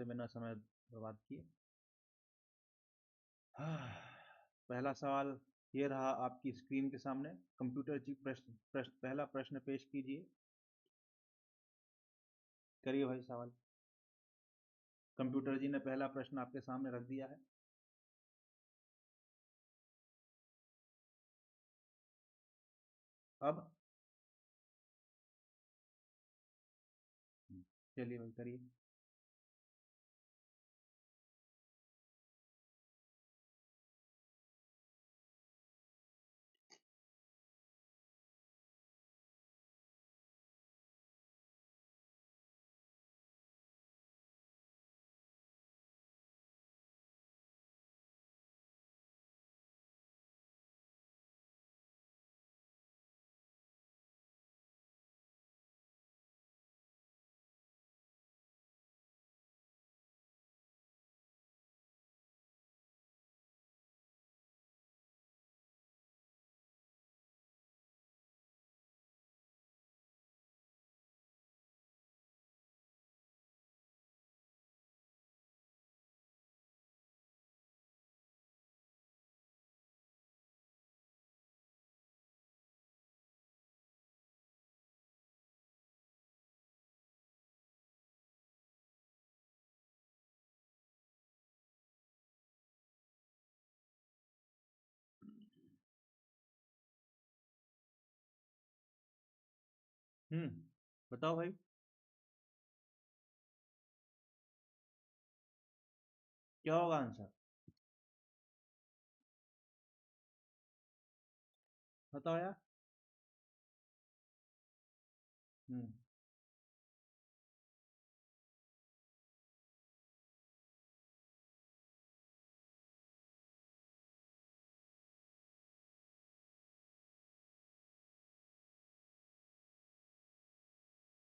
से बिना समय बर्बाद किए। पहला सवाल ये रहा आपकी स्क्रीन के सामने। कंप्यूटर जी पहला प्रश्न पेश कीजिए। करिए भाई सवाल। कंप्यूटर जी ने पहला प्रश्न आपके सामने रख दिया है। अब चलिए भाई करिए। बताओ भाई। क्या होगा आंसर? बताओ यार। हम्म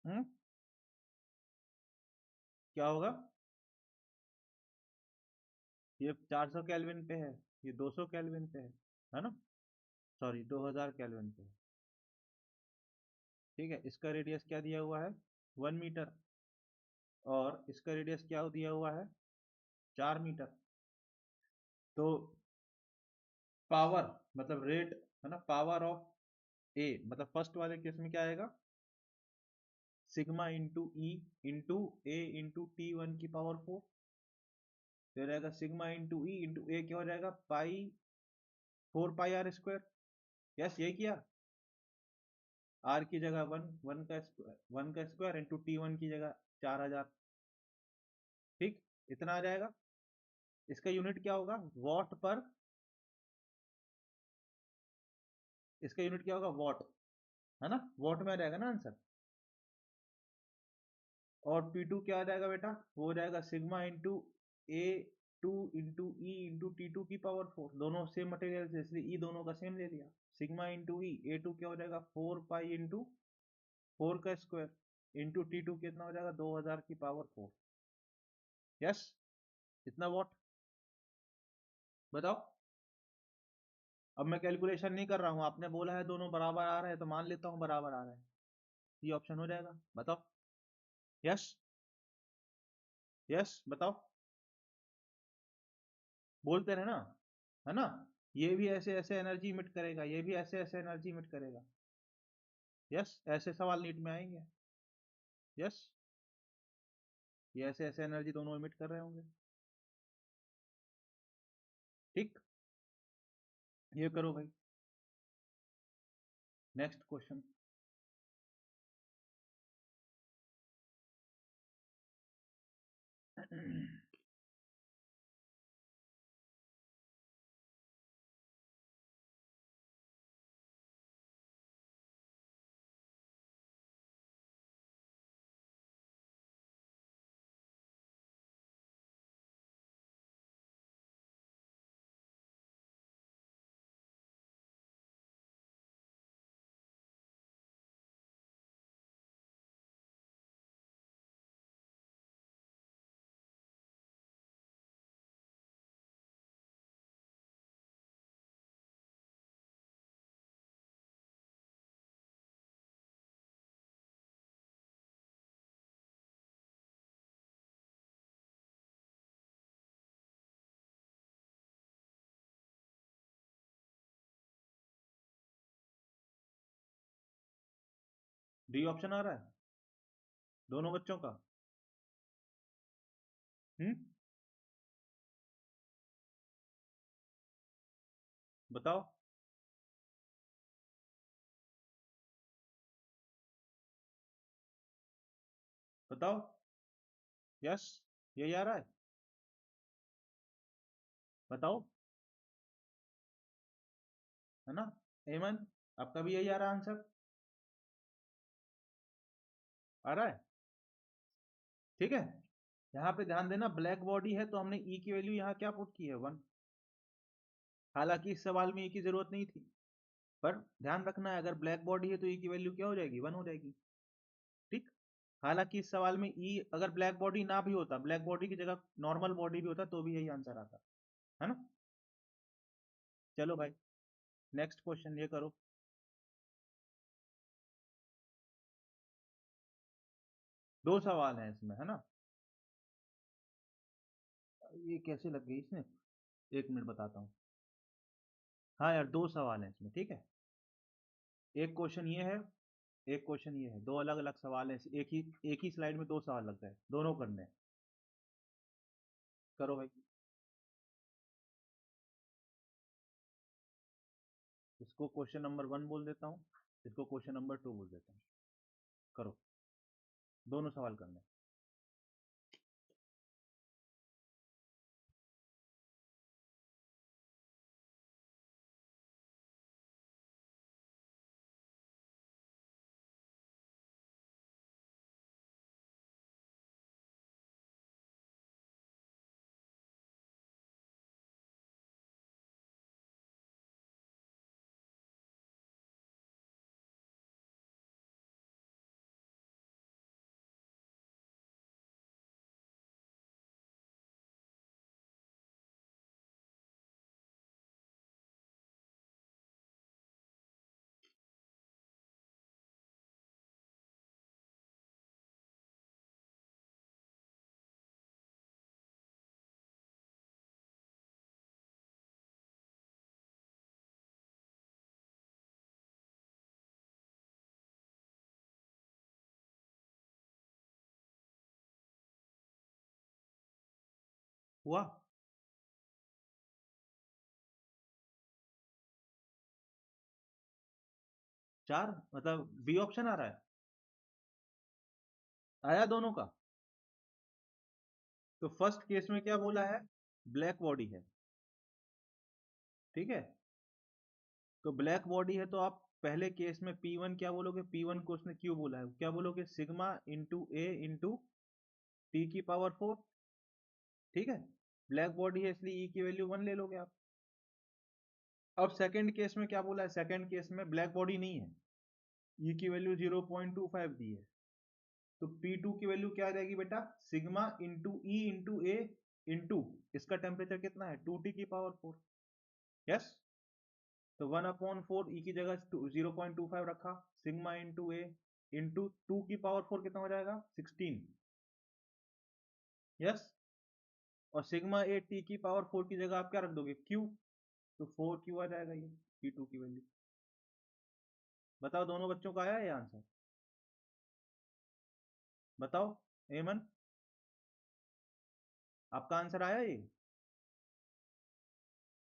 हम्म क्या होगा? ये 400 केल्विन पे है, ये 200 केल्विन पे है ना? सॉरी 2000 केल्विन पे है। ठीक है, इसका रेडियस क्या दिया हुआ है? 1 मीटर। और इसका रेडियस क्या दिया हुआ है? 4 मीटर। तो पावर मतलब रेट है ना, पावर ऑफ ए मतलब फर्स्ट वाले केस में क्या आएगा? सिग्मा इंटू ई इंटू ए इंटू T1 की पावर 4। तो रहेगा सिग्मा इंटू ई इंटू ए, क्या हो जाएगा? पाई 4 पाई r स्क्वायर। यस, ये किया। आर की जगह 1 का स्क्वायर इंटू T1 की जगह 4000। ठीक, इतना आ जाएगा। इसका यूनिट क्या होगा? वॉट पर। इसका यूनिट क्या होगा? वॉट, है ना? वॉट में आ जाएगा ना आंसर। और P2 क्या आ जाएगा बेटा? वो हो जाएगा sigma into A2 into E into T2 की पावर 4। दोनों सेम मटेरियल से, इसलिए ई दोनों का सेम ले लिया। सिग्मा इंटू ई, A2 क्या हो जाएगा? 4 पाई इंटू 4 का स्क्वायर इंटू T2 कितना हो जाएगा? 2000 की पावर 4। यस, इतना वॉट। बताओ। अब मैं कैलकुलेशन नहीं कर रहा हूँ, आपने बोला है दोनों बराबर आ रहे हैं तो मान लेता हूँ बराबर आ रहे हैं। ये ऑप्शन हो जाएगा। बताओ। यस, यस बताओ। बोलते रहे ना, है ना? ये भी ऐसे ऐसे एनर्जी इमिट करेगा, ये भी ऐसे ऐसे एनर्जी इमिट करेगा। यस, ऐसे सवाल नीट में आएंगे। यस, ये ऐसे ऐसे एनर्जी दोनों इमिट कर रहे होंगे। ठीक, ये करो भाई। Next question. डी ऑप्शन आ रहा है दोनों बच्चों का? हम्म, बताओ। बताओ। यस, यही आ रहा है। बताओ। है ना? एमन, आपका भी यही आ रहा है आंसर? आ रहा है? ठीक है। यहाँ पे ध्यान देना, ब्लैक बॉडी है तो हमने ई की वैल्यू यहाँ क्या पुट की है? 1। हालांकि इस सवाल में ई की जरूरत नहीं थी, पर ध्यान रखना है अगर ब्लैक बॉडी है तो ई की वैल्यू क्या हो जाएगी? 1 हो जाएगी। ठीक। हालांकि इस सवाल में ई अगर ब्लैक बॉडी ना भी होता, ब्लैक बॉडी की जगह नॉर्मल बॉडी भी होता, तो भी यही आंसर आता। है ना? चलो भाई, नेक्स्ट क्वेश्चन ये करो। दो सवाल हैं इसमें, है ना? ये कैसे लग गई इसमें? एक मिनट बताता हूँ। हाँ यार, दो सवाल हैं इसमें, ठीक है। एक क्वेश्चन ये है, एक क्वेश्चन ये है, दो अलग अलग सवाल हैं। एक ही स्लाइड में दो सवाल लग गए, दोनों करने हैं। करो भाई। इसको क्वेश्चन नंबर 1 बोल देता हूँ, इसको क्वेश्चन नंबर 2 बोल देता हूँ। करो, दोनों सवाल करने हैं। हुआ? 4 मतलब बी ऑप्शन आ रहा है? आया दोनों का? तो फर्स्ट केस में क्या बोला है? ब्लैक बॉडी है। ठीक है। तो ब्लैक बॉडी है तो आप पहले केस में P1 क्या बोलोगे? P1 को उसने क्यों बोला है, क्या बोलोगे? सिग्मा इंटू ए इंटू टी की पावर 4। ठीक है। ब्लैक बॉडी है इसलिए ई की वैल्यू 1 ले लोगे आप। अब सेकंड केस में क्या बोला है? सेकंड केस में ब्लैक बॉडी नहीं है, ई की वैल्यू 0.25 दी है। तो P2 की वैल्यू क्या आ जाएगी बेटा? सिग्मा इंटू ई इंटू ए इंटू इसका टेम्परेचर कितना है? 2T की पावर 4। यस। तो 1/4 ई की जगह 0.25 रखा, सिग्मा इंटू ए इंटू 2 की पावर 4 कितना हो जाएगा? 16। यस। और सिग्मा ए टी की पावर 4 की जगह आप क्या रख दोगे? क्यू। तो 4Q आ जाएगा ये P2 की वैल्यू। बताओ, दोनों बच्चों का आया ये आंसर? बताओ। एमन, आपका आंसर आया ये?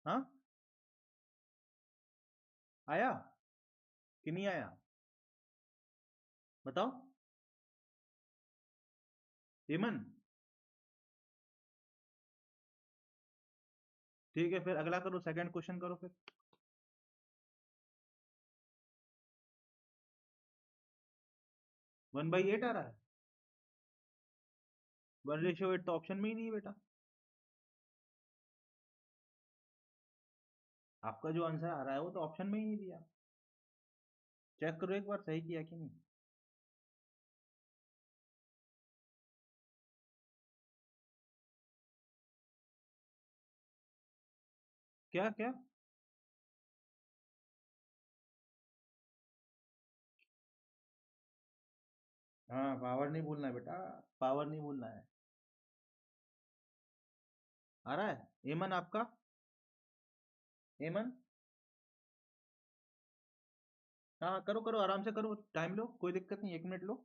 हाँ, आया कि नहीं आया? बताओ। एमन, ठीक है, फिर अगला करो, सेकंड क्वेश्चन करो फिर। 1/8 आ रहा है? 1:8 तो ऑप्शन में ही नहीं है बेटा। आपका जो आंसर आ रहा है वो तो ऑप्शन में ही नहीं दिया। चेक करो एक बार सही किया कि नहीं। क्या क्या? हाँ, पावर नहीं भूलना है बेटा, पावर नहीं भूलना है। आ रहा है एमन आपका? एमन, हाँ करो करो, आराम से करो, टाइम लो, कोई दिक्कत नहीं, 1 मिनट लो।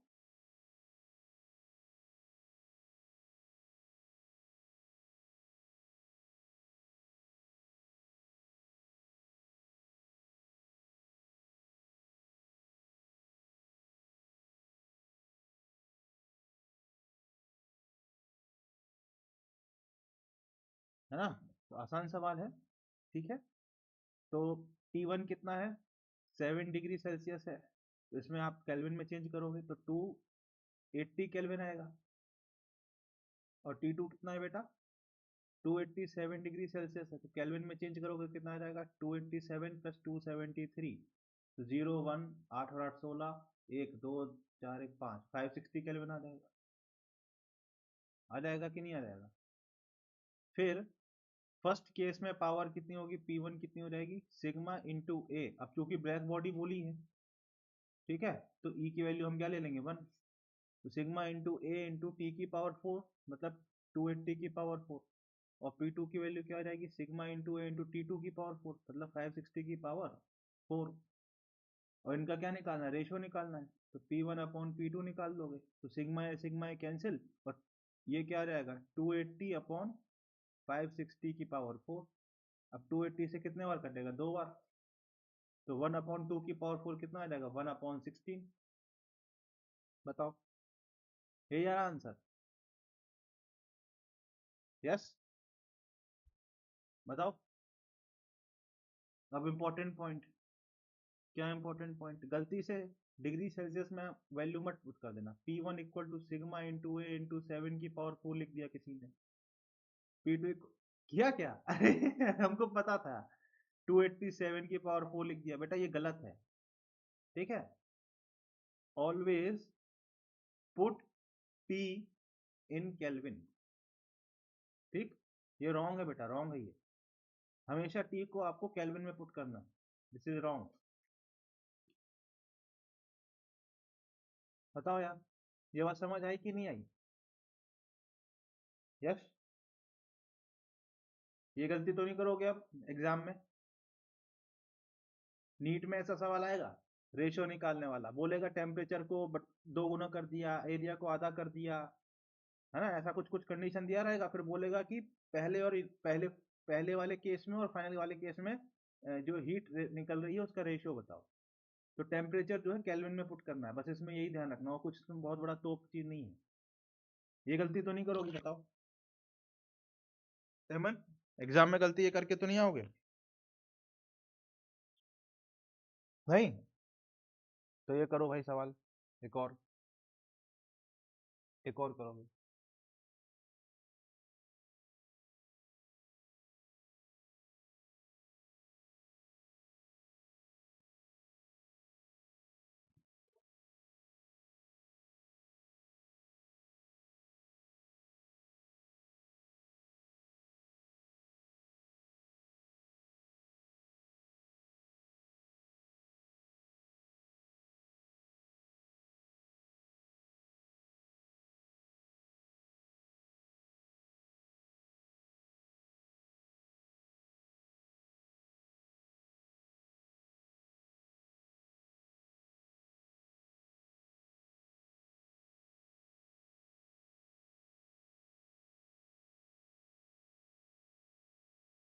है ना, तो आसान सवाल है। ठीक है, तो T1 कितना है, 7 डिग्री सेल्सियस है, तो इसमें आप केल्विन में चेंज करोगे तो 280 केल्विन आएगा। और T2 कितना है बेटा, 287 डिग्री सेल्सियस है, तो केल्विन में चेंज करोगे तो कितना आ जाएगा, 287 प्लस 273, तो 0 1 8 और 8 16, 1 2 4 1 5, 560 केल्विन आ जाएगा। आ जाएगा कि नहीं आ जाएगा। फिर फर्स्ट केस में पावर कितनी होगी, P1 कितनी हो जाएगी, सिग्मा इंटू ए, अब चूंकि ब्लैक बॉडी बोली है, ठीक है, तो E की वैल्यू हम क्या ले लेंगे, 1, तो सिग्मा इंटू ए इंटू टी की पावर 4, मतलब 280 की पावर 4। और P2 की वैल्यू क्या हो जाएगी, सिग्मा इंटू ए इंटू T2 की पावर 4, मतलब 560 की पावर 4। और इनका क्या निकालना है, रेशो निकालना है, तो P1 अपॉन P2 निकाल दोगे, तो सिग्मा ए कैंसिल, और ये क्या आ जाएगा, 280 अपॉन 560 की पावर 4। अब 280 से कितने बार कटेगा, 2 बार, तो 1/2 की पावर 4 कितना आ जाएगा, 1/16। बताओ, ये यार आंसर, यस, बताओ। अब इम्पोर्टेंट पॉइंट, क्या इंपॉर्टेंट पॉइंट, गलती से डिग्री सेल्सियस में वैल्यू मत पुट कर देना, P1 equal to sigma into A into 7 की पावर 4 लिख दिया किसी ने, P2 किया क्या अरे हमको पता था, 287 की पावर 4 लिख दिया, बेटा ये गलत है। ठीक है, ऑलवेज पुट P इन केल्विन, ठीक, ये रॉन्ग है बेटा, रॉन्ग है ये, हमेशा T को आपको केल्विन में पुट करना, दिस इज रॉन्ग। बताओ यार, ये बात समझ आई कि नहीं आई, यस, ये गलती तो नहीं करोगे अब एग्जाम में, नीट में ऐसा सवाल आएगा, रेशियो निकालने वाला बोलेगा टेम्परेचर को 2 गुना कर दिया, एरिया को आधा कर दिया, है ना, ऐसा कुछ कुछ कंडीशन दिया रहेगा, फिर बोलेगा कि पहले वाले केस में और फाइनल वाले केस में जो हीट निकल रही है उसका रेशियो बताओ, तो टेम्परेचर जो है केल्विन में पुट करना है, बस इसमें यही ध्यान रखना, और कुछ इसमें बहुत बड़ा तोप चीज नहीं है, ये गलती तो नहीं करोगी बताओ, हेमंत, एग्जाम में गलती ये करके तो नहीं आओगे, नहीं, तो ये करो भाई सवाल, एक और, एक और करो भाई।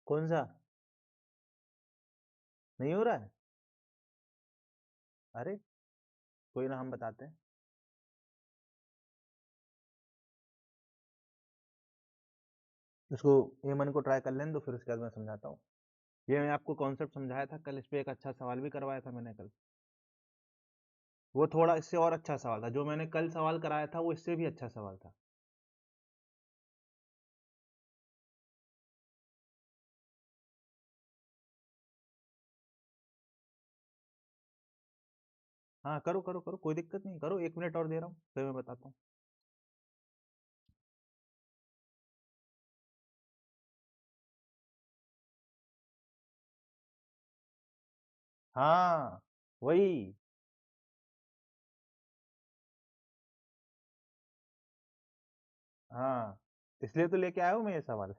कौन सा, नहीं हो रहा है, अरे कोई ना, हम बताते हैं, इसको, ये मन को ट्राई कर लेने दो, फिर उसके बाद मैं समझाता हूँ। ये मैं आपको कॉन्सेप्ट समझाया था कल, इस पे एक अच्छा सवाल भी करवाया था मैंने कल, वो थोड़ा इससे और अच्छा सवाल था, जो मैंने कल सवाल कराया था वो इससे भी अच्छा सवाल था। हाँ करो करो करो, कोई दिक्कत नहीं, करो, 1 मिनट और दे रहा हूँ, फिर मैं बताता हूँ। हाँ वही, हाँ, इसलिए तो लेके आया हूँ मैं ये सवाल।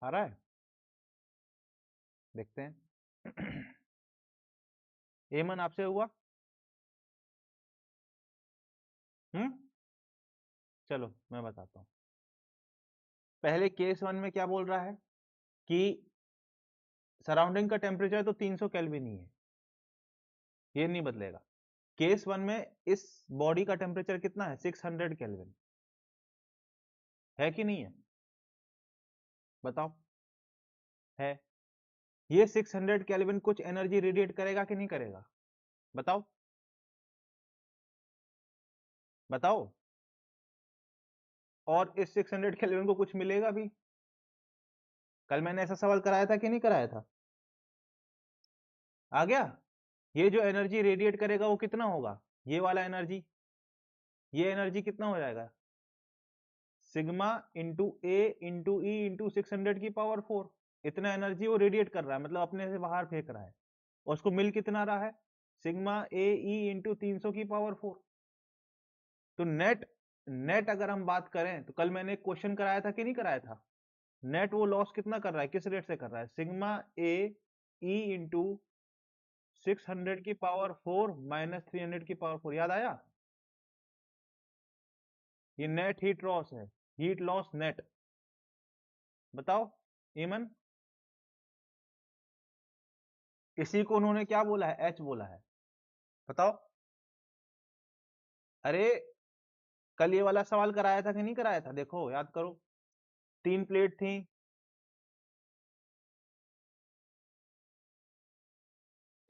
आ रहा है, देखते हैं। एमन आपसे हुआ? चलो मैं बताता हूँ। पहले केस 1 में क्या बोल रहा है कि सराउंडिंग का टेम्परेचर तो 300 केल्विन ही है, ये नहीं बदलेगा। केस 1 में इस बॉडी का टेम्परेचर कितना है? 600 केल्विन है कि नहीं है? बताओ। है। ये 600 केल्विन कुछ एनर्जी रेडिएट करेगा कि नहीं करेगा? बताओ बताओ। और इस 600 केल्विन को कुछ मिलेगा भी? कल मैंने ऐसा सवाल कराया था कि नहीं कराया था? आ गया। ये जो एनर्जी रेडिएट करेगा वो कितना होगा? ये वाला एनर्जी, ये एनर्जी कितना हो जाएगा? सिग्मा इंटू ए इंटू ई इंटू 600 की पावर 4। इतना एनर्जी वो रेडिएट कर रहा है, मतलब अपने से बाहर फेंक रहा है। और उसको मिल कितना रहा है? सिग्मा ए ई इंटू 300 की पावर 4। तो नेट नेट अगर हम बात करें तो कल मैंने एक क्वेश्चन कराया था कि नहीं कराया था? नेट वो लॉस कितना कर रहा है, किस रेट से कर रहा है? सिग्मा ए ई इंटू 600 की पावर 4 माइनस 300 की पावर 4। याद आया? ये नेट हीट लॉस है, हीट लॉस नेट। बताओ ईमन। इसी को उन्होंने क्या बोला है? एच बोला है। बताओ। अरे कल ये वाला सवाल कराया था कि नहीं कराया था? देखो याद करो। 3 प्लेट थी,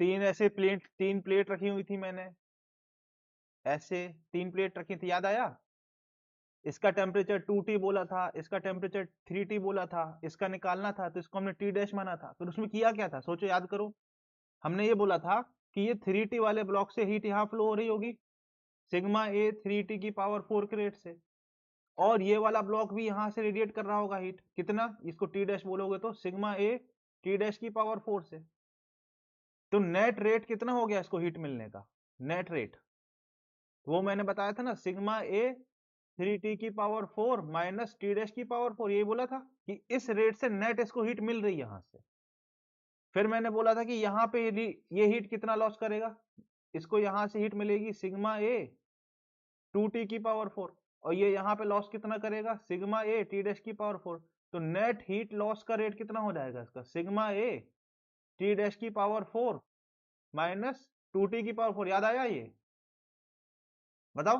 3 प्लेट रखी हुई थी मैंने, ऐसे 3 प्लेट रखी थी। याद आया? इसका टेम्परेचर 2T बोला था, इसका टेम्परेचर 3T बोला था, इसका निकालना था तो इसको हमने T डैश माना था। तो उसमें किया क्या था? सोचो, याद करो। हमने ये बोला था कि ये 3T वाले ब्लॉक से हीट यहाँ फ्लो हो रही होगी, सिग्मा ए 3T की पावर 4 के रेट से। और ये वाला ब्लॉक भी यहाँ से रेडिएट कर रहा होगा हीट, कितना? इसको T डैश बोलोगे तो सिग्मा ए T डैश की पावर 4 से। तो नेट रेट कितना हो गया इसको हीट मिलने का? नेट रेट वो मैंने बताया था ना, सिग्मा ए 3T की पावर 4 माइनस T डैश की पावर 4। यही बोला था कि इस रेट से नेट इसको हीट मिल रही है यहां से। फिर मैंने बोला था कि यहाँ पे ये हीट कितना लॉस करेगा? इसको यहां से हीट मिलेगी सिग्मा ए 2T की पावर 4, और ये यहाँ पे लॉस कितना करेगा? सिग्मा ए T डैश की पावर 4। तो नेट हीट लॉस का रेट कितना हो जाएगा इसका? सिग्मा ए T डैश की पावर 4 माइनस 2T की पावर 4। याद आया ये? बताओ।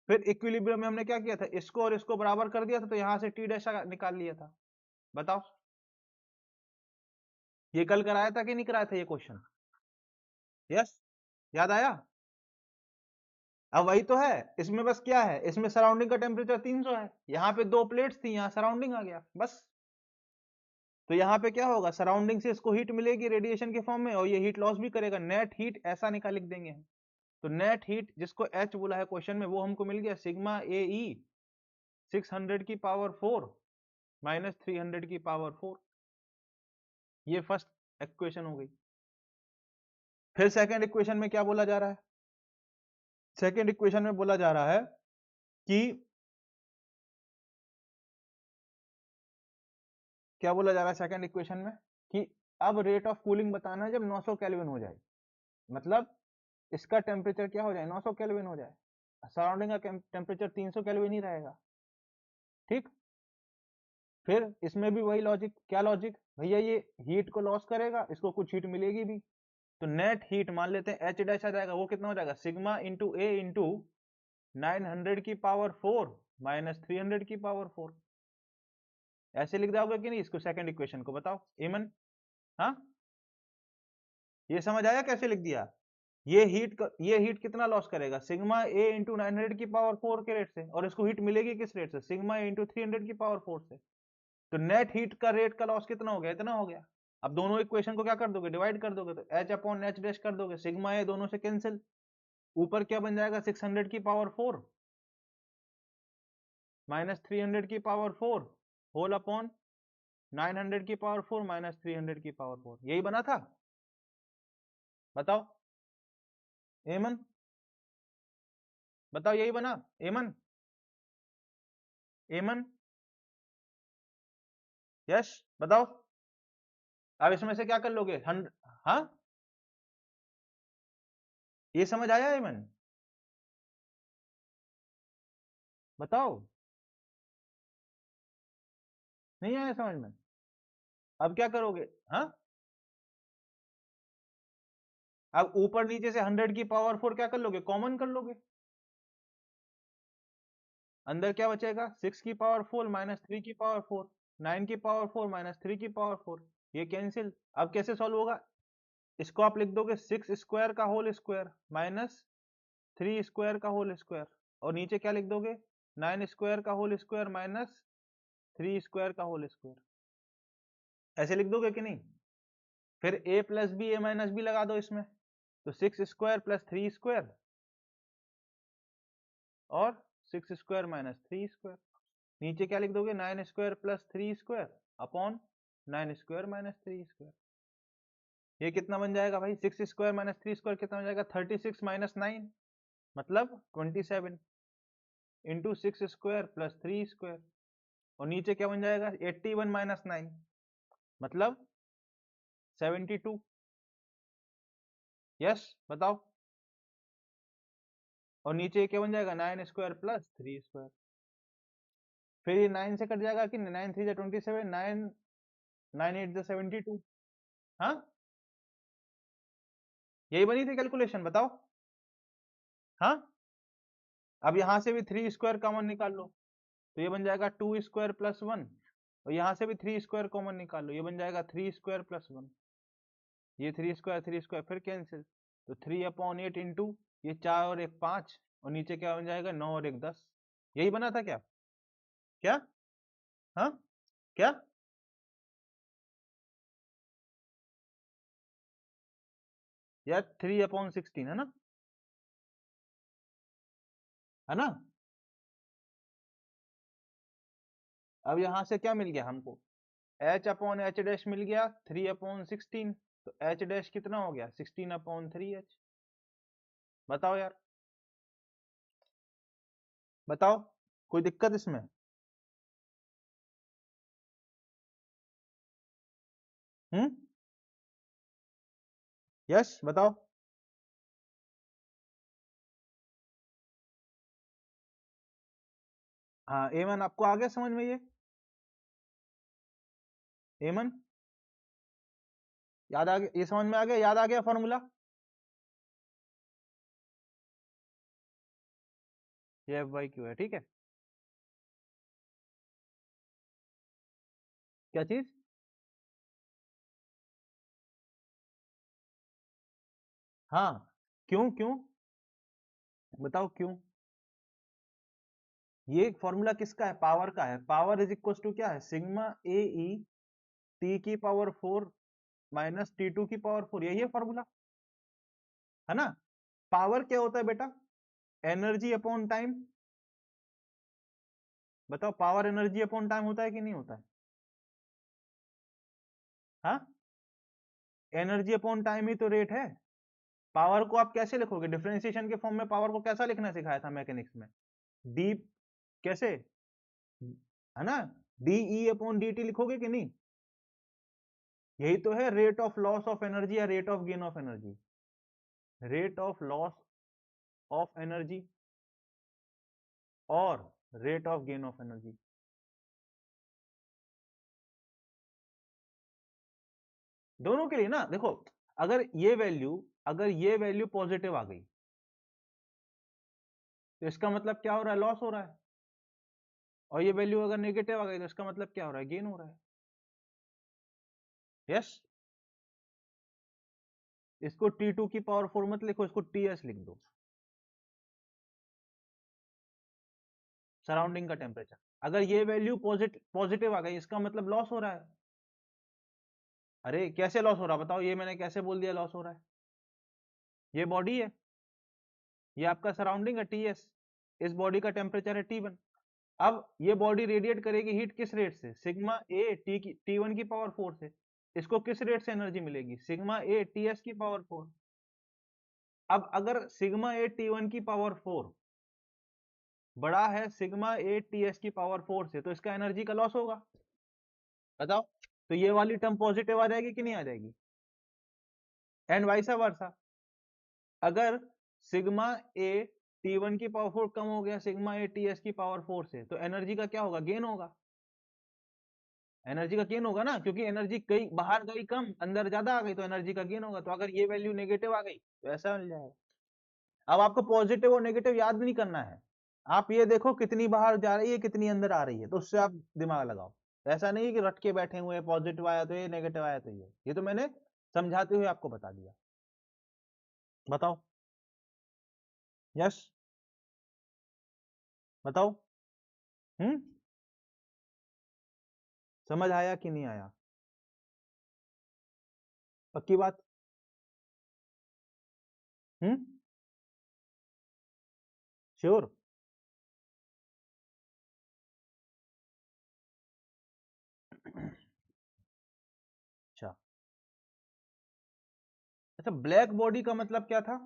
फिर इक्विलिब्रियम में हमने क्या किया था? इसको और इसको बराबर कर दिया था, तो यहां से T डैश निकाल लिया था। बताओ। ये कल कराया था कि नहीं कराया था ये क्वेश्चन? यस। याद आया? अब वही तो है, इसमें बस क्या है, इसमें सराउंडिंग का टेम्परेचर 300 है, यहाँ पे 2 प्लेट्स थी, यहाँ सराउंडिंग आ गया बस। तो यहाँ पे क्या होगा? सराउंडिंग से इसको हीट मिलेगी रेडिएशन के फॉर्म में, और ये हीट लॉस भी करेगा। नेट हीट ऐसा निकाल लिख देंगे हम। तो नेट हीट जिसको एच बोला है क्वेश्चन में, वो हमको मिल गया सिग्मा ए ई 600 की पावर 4 माइनस 300 की पावर 4। ये फर्स्ट इक्वेशन हो गई। फिर सेकंड इक्वेशन में क्या बोला जा रहा है? सेकंड इक्वेशन में बोला जा रहा है कि क्या बोला जा रहा है सेकंड इक्वेशन में? कि अब रेट ऑफ कूलिंग बताना है जब 900 केल्विन हो जाए, मतलब इसका टेम्परेचर क्या हो जाए? 900 केल्विन हो जाए। सराउंडिंग का टेम्परेचर 300 केल्विन ही रहेगा। ठीक। फिर इसमें भी वही लॉजिक। क्या लॉजिक भैया? ये हीट को लॉस करेगा, इसको कुछ हीट मिलेगी भी। तो नेट हीट मान लेते हैं एच डैश आ जाएगा, वो कितना हो जाएगा? सिग्मा इंटू ए इंटू 900 की पावर 4 माइनस 300 की पावर 4। ऐसे लिख जाओगे कि नहीं इसको, सेकंड इक्वेशन को? बताओ एमन। हाँ, ये समझ आया कैसे लिख दिया? ये हीट कितना लॉस करेगा? सिग्मा ए इंटू 900 की पावर 4 के रेट से, और इसको हीट मिलेगी किस रेट से? सिग्मा ए इंटू 300 की पावर 4 से। तो नेट हीट का रेट का लॉस कितना हो गया? इतना हो गया। अब दोनों इक्वेशन को क्या कर दोगे? डिवाइड कर दोगे, तो एच अपॉन एच डैश कर दोगे। सिग्मा ए दोनों से कैंसिल, ऊपर क्या बन जाएगा? 600 की पावर 4 माइनस 300 की पावर 4 होल अपॉन 900 की पावर 4 माइनस 300 की पावर 4। यही बना था? बताओ एमन। बताओ यही बना एमन? एमन। यस। बताओ, अब इसमें से क्या कर लोगे? 100। हाँ, ये समझ आया है मन? बताओ, नहीं आया समझ में? अब क्या करोगे? हाँ, अब ऊपर नीचे से 100 की पावर 4 क्या कर लोगे? कॉमन कर लोगे। अंदर क्या बचेगा? 6 की पावर 4 माइनस 3 की पावर 4, 9 की पावर 4 माइनस 3 की पावर 4, ये कैंसिल। अब कैसे सॉल्व होगा? इसको आप लिख दोगे 6 स्क्वायर का होल स्क्वायर माइनस 3 स्क्वायर का होल स्क्वायर, और नीचे क्या लिख दोगे? 9 स्क्वायर का होल स्क्वायर माइनस 3 स्क्वायर का होल स्क्वायर। ऐसे लिख दोगे कि नहीं? फिर a plus b a minus b लगा दो इसमें, तो 6 स्क्वायर प्लस 3 स्क्वायर और 6 स्क्वायर माइनस 3 स्क्वायर। नीचे क्या लिख दोगे? 9 square plus 3 square upon 9 square minus 3 square. ये कितना बन जाएगा भाई? 6 स्क्वायर माइनस 3 स्क्वायर कितना बन जाएगा? 36 माइनस 9 मतलब 27 इंटू 6 स्क्वायर प्लस 3 स्क्वायर, और नीचे क्या बन जाएगा? 81 माइनस 9 मतलब 72। यस, बताओ। और नीचे क्या बन जाएगा? 9 स्क्वायर प्लस 3 स्क्वायर। फिर ये 9 से कट जाएगा कि 9 3 27, 9 9 8 72। हाँ, यही बनी थी कैलकुलेशन, बताओ। हाँ, अब यहां से भी 3 स्क्वायर कॉमन निकाल लो, तो ये बन जाएगा 2 स्क्वायर प्लस 1, और यहां से भी 3 स्क्वायर कॉमन निकाल लो, ये बन जाएगा 3 स्क्वायर प्लस 1। ये 3 स्क्वायर फिर कैंसिल, तो 3/8 इंटू ये 4 और 1 5, और नीचे क्या बन जाएगा? 9 और 1 10। यही बना था क्या? क्या? हाँ, क्या? यार 3/16 है ना? है ना? अब यहां से क्या मिल गया हमको? h/h डैश मिल गया 3/16, तो h डैश कितना हो गया? 16/3h। बताओ यार, बताओ, कोई दिक्कत इसमें? हम्म, यस, बताओ। हाँ, एमन आपको आ गया समझ में? ये एमन याद आ गया? ये समझ में आ गया? याद आ गया फॉर्मूला? ये F/Q है, ठीक है। क्या चीज? हाँ, क्यों क्यों? बताओ क्यों। ये फॉर्मूला किसका है? पावर का है। पावर इज इक्वल टू क्या है? सिग्मा ए ई टी की पावर 4 माइनस T2 की पावर 4, यही है फॉर्मूला, है ना? पावर क्या होता है बेटा? Energy upon time. बताओ, पावर एनर्जी अपॉन टाइम होता है कि नहीं होता है? हाँ, एनर्जी अपॉन टाइम ही तो रेट है। पावर को आप कैसे लिखोगे? डिफरेंशिएशन के फॉर्म में पावर को कैसा लिखना सिखाया था मैकेनिक्स में? डी, कैसे? है ना? D E upon D T लिखोगे कि नहीं? यही तो है rate of loss of energy या rate of gain of energy. Rate of loss of energy और rate of gain of energy. दोनों के लिए ना, देखो, अगर ये वैल्यू पॉजिटिव आ गई, तो इसका मतलब क्या हो रहा है? लॉस हो रहा है। और ये वैल्यू अगर नेगेटिव आ गई, तो इसका मतलब क्या हो रहा है? गेन हो रहा है। यस, इसको T2 की पावर 4 मत लिखो, इसको TS लिख दो, सराउंडिंग का टेम्परेचर। अगर ये वैल्यू पॉजिटिव आ गई, इसका मतलब लॉस हो रहा है। अरे कैसे लॉस हो रहा है बताओ? ये मैंने कैसे बोल दिया लॉस हो रहा है? ये बॉडी है, ये आपका सराउंडिंग है TS, इस बॉडी का टेम्परेचर है T1। अब ये बॉडी रेडिएट करेगी हीट किस रेट से? सिग्मा ए T1 की पावर 4 से। इसको किस रेट से एनर्जी मिलेगी? सिग्मा ए TS की पावर 4। अब अगर सिग्मा ए T1 की पावर 4 बड़ा है सिग्मा ए TS की पावर 4 से, तो इसका एनर्जी का लॉस होगा। बताओ। तो ये वाली टर्म पॉजिटिव आ जाएगी कि नहीं आ जाएगी, एंड वाइस वर्सा। अगर सिग्मा ए T1 की पावर 4 कम हो गया सिग्मा ए TS की पावर 4 से, तो एनर्जी का क्या होगा, गेन होगा, एनर्जी का गेन होगा ना, क्योंकि एनर्जी कई बाहर गई कम अंदर ज्यादा आ गई, तो एनर्जी का गेन होगा। तो अगर ये वैल्यू नेगेटिव आ गई तो ऐसा मिल जाएगा। अब आपको पॉजिटिव और नेगेटिव याद नहीं करना है, आप ये देखो कितनी बाहर जा रही है कितनी अंदर आ रही है, तो उससे आप दिमाग लगाओ। ऐसा नहीं है कि रट के बैठे हुए पॉजिटिव आया तो ये नेगेटिव आया तो ये तो मैंने समझाते हुए आपको बता दिया। बताओ, यस बताओ। हम्म, समझ आया कि नहीं आया, पक्की बात। हम्म, श्योर। अच्छा अच्छा, ब्लैक बॉडी का मतलब क्या था,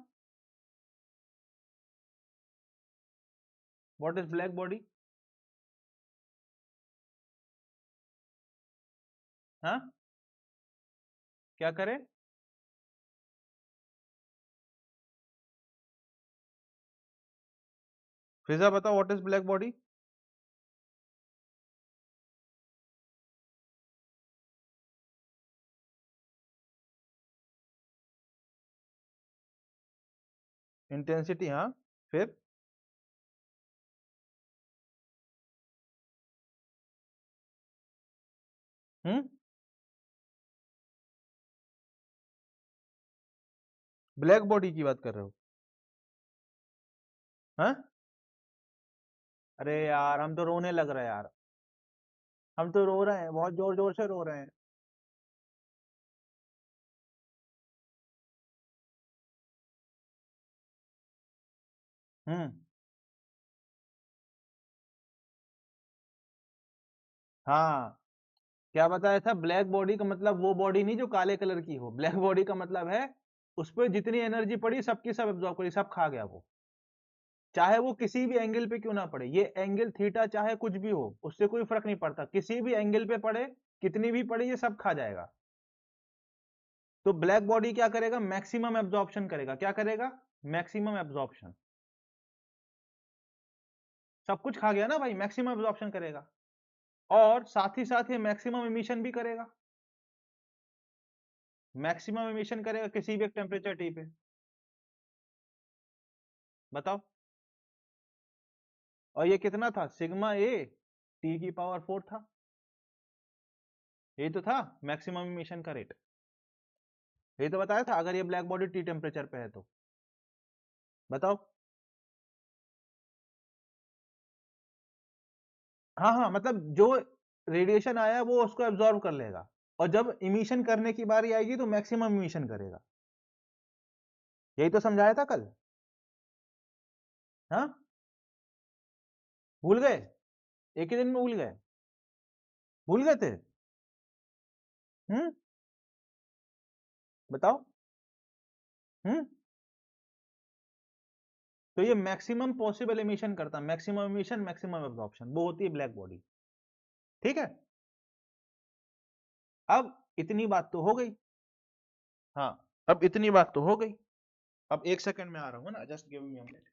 व्हाट इज ब्लैक बॉडी? हाँ, क्या करे? फिजा बताओ, what is black body? Intensity, हाँ, फिर? हम्म, ब्लैक बॉडी की बात कर रहे हो? हाँ, अरे यार हम तो रोने लग रहे हैं यार, हम तो रो रहे हैं, बहुत जोर जोर से रो रहे हैं। हम्म, हाँ, क्या बताया था, ब्लैक बॉडी का मतलब वो बॉडी नहीं जो काले कलर की हो, ब्लैक बॉडी का मतलब है उस पर जितनी एनर्जी पड़ी सबकी सब एब्जॉर्ब करी, सब खा गया वो, चाहे वो किसी भी एंगल पे क्यों ना पड़े, ये एंगल थीटा चाहे कुछ भी हो उससे कोई फर्क नहीं पड़ता, किसी भी एंगल पे पड़े, कितनी भी पड़े, ये सब खा जाएगा। तो ब्लैक बॉडी क्या करेगा, मैक्सिमम एब्जॉर्प्शन करेगा, क्या करेगा, मैक्सिमम एब्जॉर्प्शन, सब कुछ खा गया ना भाई, मैक्सिमम एब्जॉर्प्शन करेगा, और साथ ही साथ ये मैक्सिमम इमिशन भी करेगा, मैक्सिमम इमिशन करेगा किसी भी एक टेम्परेचर टी पे। बताओ, और ये कितना था, सिग्मा ए टी की पावर 4 था, ये तो था मैक्सिमम इमिशन का रेट, ये तो बताया था, अगर ये ब्लैक बॉडी टी टेम्परेचर पे है तो। बताओ, हाँ हाँ, मतलब जो रेडिएशन आया वो उसको एब्जॉर्ब कर लेगा, और जब इमिशन करने की बारी आएगी तो मैक्सिमम इमिशन करेगा, यही तो समझाया था कल। हाँ, भूल गए, एक ही दिन में भूल गए, भूल गए थे? हम्म, बताओ। हम्म, तो ये मैक्सिमम पॉसिबल इमिशन करता है, मैक्सिमम इमिशन मैक्सिमम एब्जॉर्प्शन, वो होती है ब्लैक बॉडी। ठीक है, अब इतनी बात तो हो गई। हाँ, अब इतनी बात तो हो गई, अब एक सेकंड में आ रहा हूँ ना, just give me a minute.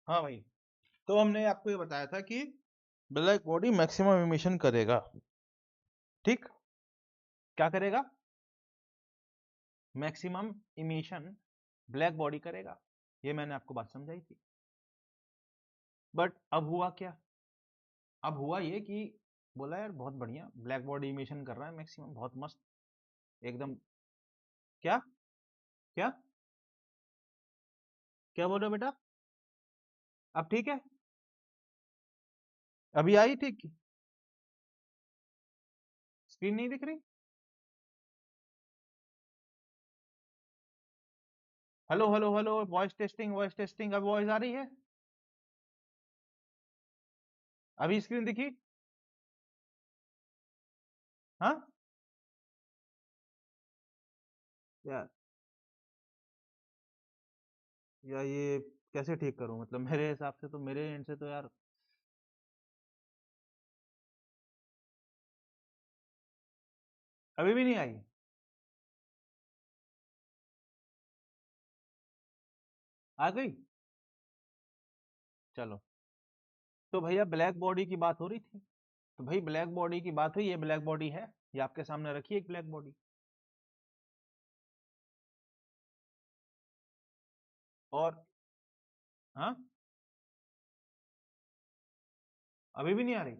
हाँ भाई, तो हमने आपको ये बताया था कि ब्लैक बॉडी मैक्सिमम इमिशन करेगा, ठीक, क्या करेगा, मैक्सिमम इमिशन ब्लैक बॉडी करेगा। ये मैंने आपको बात समझाई थी। बट अब हुआ क्या? अब हुआ ये कि बोला यार बहुत बढ़िया ब्लैक बॉडी इमिशन कर रहा है मैक्सिमम, बहुत मस्त एकदम। क्या क्या क्या बोल रहे हो बेटा? अब ठीक है? अभी आई ठीक? स्क्रीन नहीं दिख रही? Hello hello hello, voice testing voice testing. अब वॉइस आ रही है? अभी स्क्रीन दिखी? हाँ यार, या ये कैसे ठीक करूं? मतलब मेरे हिसाब से तो, मेरे एंड से तो यार अभी भी नहीं आई। आ गई? चलो। तो भैया ब्लैक बॉडी की बात हो रही थी, तो भाई ब्लैक बॉडी की बात हुई, ये ब्लैक बॉडी है, ये आपके सामने रखी है एक ब्लैक बॉडी। और हाँ, अभी भी नहीं आ रही?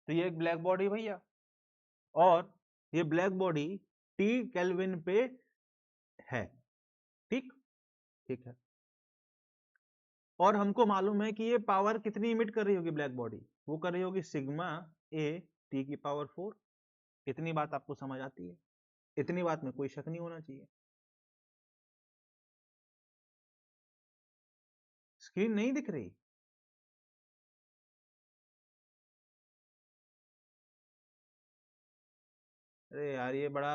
तो ये एक ब्लैक बॉडी भैया, और ये ब्लैक बॉडी टी केल्विन पे है। ठीक, ठीक है। और हमको मालूम है कि ये पावर कितनी इमिट कर रही होगी ब्लैक बॉडी, वो कर रही होगी सिग्मा ए टी की पावर 4। इतनी बात आपको समझ आती है? इतनी बात में कोई शक नहीं होना चाहिए। स्क्रीन नहीं दिख रही? अरे यार ये बड़ा।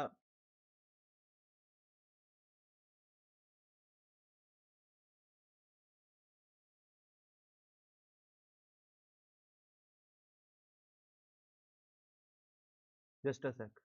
जस्ट अ सेक।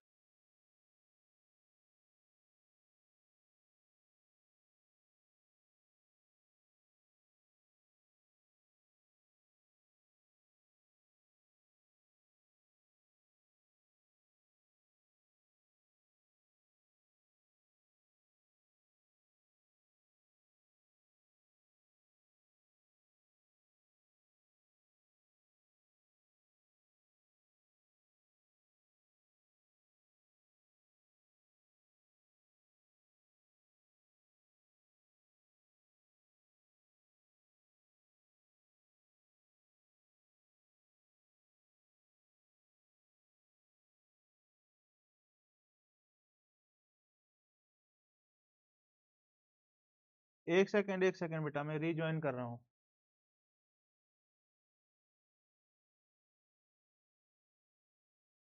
एक सेकंड एक सेकंड बेटा, मैं रीज्वाइन कर रहा हूँ।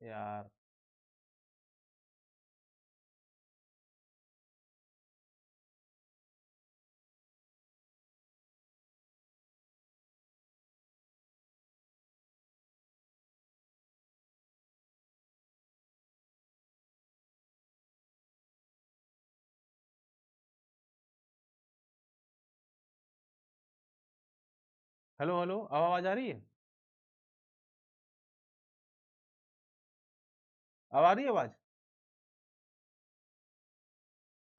यार हेलो हेलो, अब आवाज आ रही है? अब आ रही है आवाज?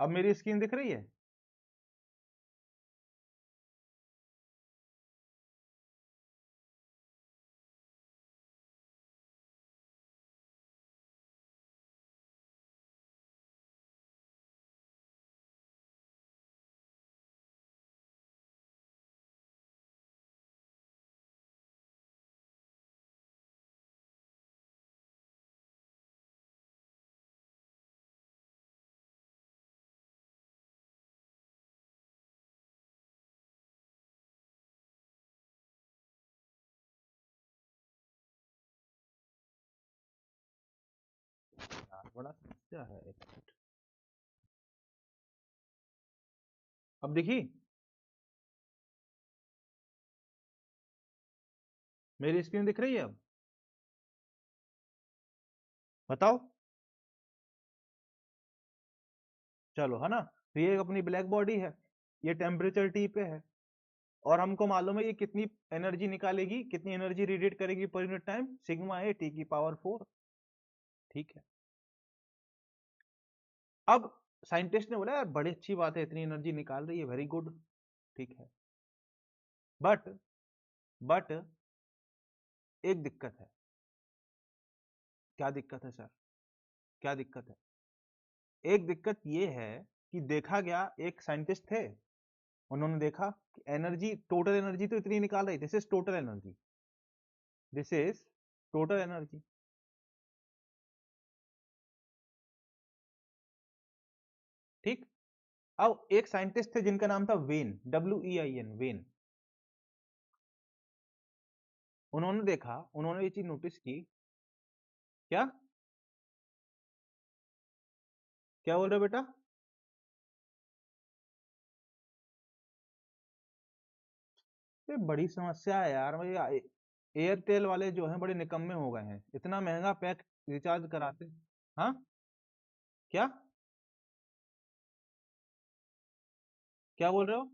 अब मेरी स्क्रीन दिख रही है? यार बड़ा समस्या है, एक मिनट। अब दिखी? मेरी स्क्रीन दिख रही है अब? बताओ। चलो, है ना? तो ये अपनी ब्लैक बॉडी है, ये टेम्परेचर टी पे है, और हमको मालूम है ये कितनी एनर्जी निकालेगी, कितनी एनर्जी रेडिएट करेगी per unit time, sigma A T की पावर 4। ठीक है। अब साइंटिस्ट ने बोला यार बड़ी अच्छी बात है, इतनी एनर्जी निकाल रही है, वेरी गुड, ठीक है, बट बट एक दिक्कत है। क्या दिक्कत है सर? क्या दिक्कत है? एक दिक्कत ये है कि देखा गया, एक साइंटिस्ट थे, उन्होंने देखा कि एनर्जी, टोटल एनर्जी तो इतनी निकाल रही, this is total energy, this is total energy, ठीक। अब एक साइंटिस्ट थे जिनका नाम था वेन, WEIN, वेन। उन्होंने देखा, उन्होंने ये चीज नोटिस की। क्या क्या बोल रहे हो बेटा? ये बड़ी समस्या है यार, मुझे एयरटेल वाले जो हैं बड़े निकम्मे हो गए हैं, इतना महंगा पैक रिचार्ज कराते। हाँ, क्या क्या बोल रहे हो?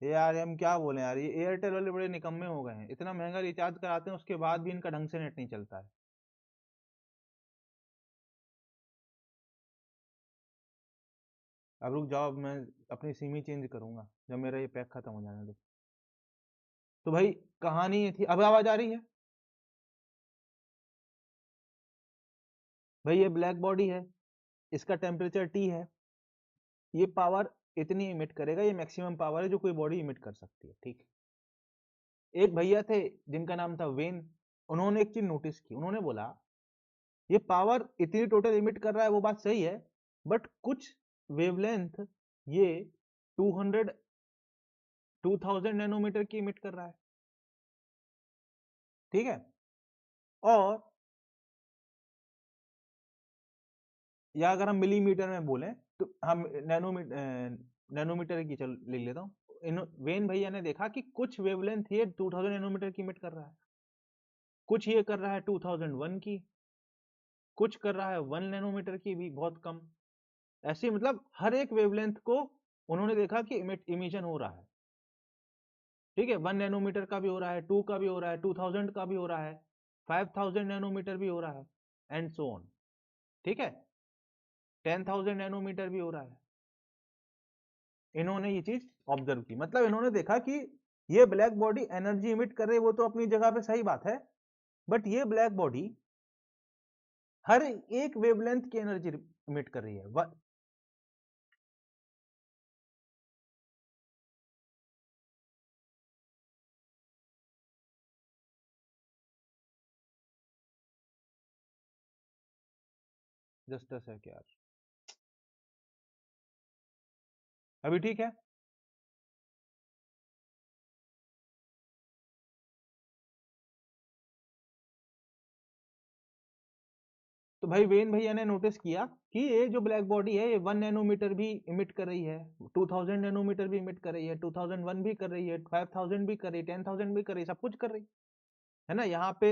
ये यार हम क्या बोले यार, ये एयरटेल वाले बड़े निकम्मे हो गए हैं, इतना महंगा रिचार्ज कराते हैं, उसके बाद भी इनका ढंग से नेट नहीं चलता है। अब रुक जाओ, अब मैं अपनी सिम ही चेंज करूंगा जब मेरा ये पैक खत्म हो जाने दो। तो भाई कहानी ये थी, अब आवाज आ रही है? भाई ये ब्लैक बॉडी है, इसका टेम्परेचर T है, ये पावर इतनी इमिट करेगा, ये मैक्सिमम पावर है जो कोई बॉडी इमिट कर सकती है, ठीक। एक भैया थे जिनका नाम था वेन, उन्होंने एक चीज नोटिस की, उन्होंने बोला ये पावर इतनी टोटल इमिट कर रहा है, वो बात सही है, बट कुछ वेवलेंथ ये 200 2000 नैनोमीटर की इमिट कर रहा है, ठीक है। और या अगर हम मिलीमीटर में बोलें तो हम नैनोमीटर की चल ले लेता हूँ। वेन भैया ने देखा कि कुछ वेवलेंथ ये 2000 नैनोमीटर की इमिट कर रहा है, कुछ ये कर रहा है 2001 की, कुछ कर रहा है 1 नैनोमीटर की भी बहुत कम, ऐसी मतलब हर एक वेवलेंथ को उन्होंने देखा कि इमिशन हो रहा है, ठीक है। 1 नैनोमीटर का भी हो रहा है, 2 का भी हो रहा है, 2000 का भी हो रहा है, 5000 नैनोमीटर भी हो रहा है, एंड सो ऑन, ठीक है। 10,000 नैनोमीटर भी हो रहा है। इन्होंने ये चीज ऑब्जर्व की, मतलब इन्होंने देखा कि ये ब्लैक बॉडी एनर्जी इमिट कर रही है, वो तो अपनी जगह पे सही बात है, बट ये ब्लैक बॉडी हर एक वेवलेंथ की एनर्जी इमिट कर रही है। जस्ट अ सेक यार, अभी ठीक है। तो भाई वेन भैया ने नोटिस किया कि ये जो ब्लैक बॉडी है ये 1 नैनोमीटर भी इमिट कर रही है, 2000 नैनोमीटर भी इमिट कर रही है, 2001 भी कर रही है, 5000 भी कर रही है, 10,000 भी कर रही है, सब कुछ कर रही है ना यहाँ पे,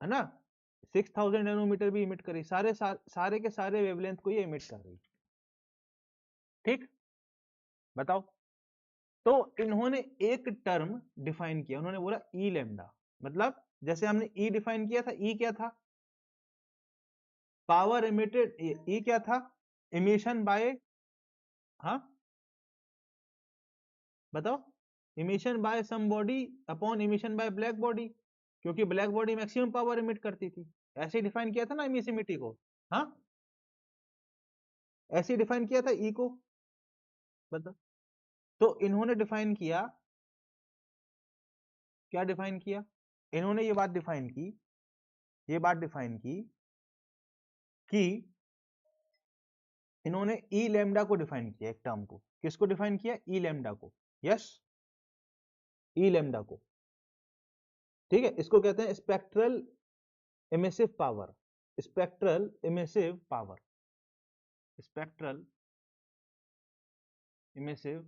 है ना। 6000 नैनोमीटर भी इमिट कर रही, सारे के सारे वेवलेंथ को ये इमिट कर रही, ठीक। बताओ, तो इन्होंने एक टर्म डिफाइन किया, उन्होंने बोला ई लैम्डा, मतलब जैसे हमने ई डिफाइन किया था, ई क्या था? पावर इमिटेड, ई क्या था? इमिशन बाय, हाँ बताओ, emission by some body upon emission by black body, क्योंकि black body maximum power emit करती थी, ऐसे डिफाइन किया था ना इमिसिविटी को। हाँ, ऐसे डिफाइन किया था ई को। बताओ, तो इन्होंने डिफाइन किया, क्या डिफाइन किया? इन्होंने ये बात डिफाइन की, ये बात डिफाइन की कि इन्होंने ई लैम्डा को डिफाइन किया, एक टर्म को, किसको डिफाइन किया? ई लैम्डा को, यस, ई लैम्डा को, ठीक है। इसको कहते हैं spectral emissive power, spectral emissive power, spectral emissive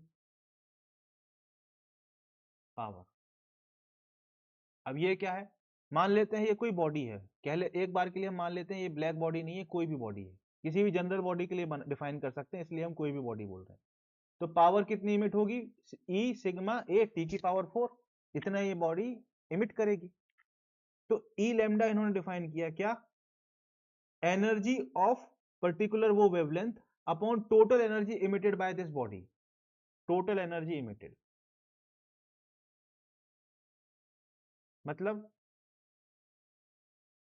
power. अब ये क्या है? मान लेते हैं ये कोई बॉडी है, कह ले एक बार के लिए हम मान लेते हैं ये ब्लैक बॉडी नहीं है, कोई भी बॉडी है, किसी भी जनरल बॉडी के लिए डिफाइन कर सकते हैं, इसलिए हम कोई भी बॉडी बोल रहे हैं। तो पावर कितनी इमिट होगी? ई सिग्मा ए टी की पावर 4, इतना ये बॉडी इमिट करेगी, तो ई लैम्डा इन्होंने डिफाइन किया क्या, एनर्जी ऑफ पर्टिकुलर वो wavelength upon total energy emitted by this body, total energy emitted. मतलब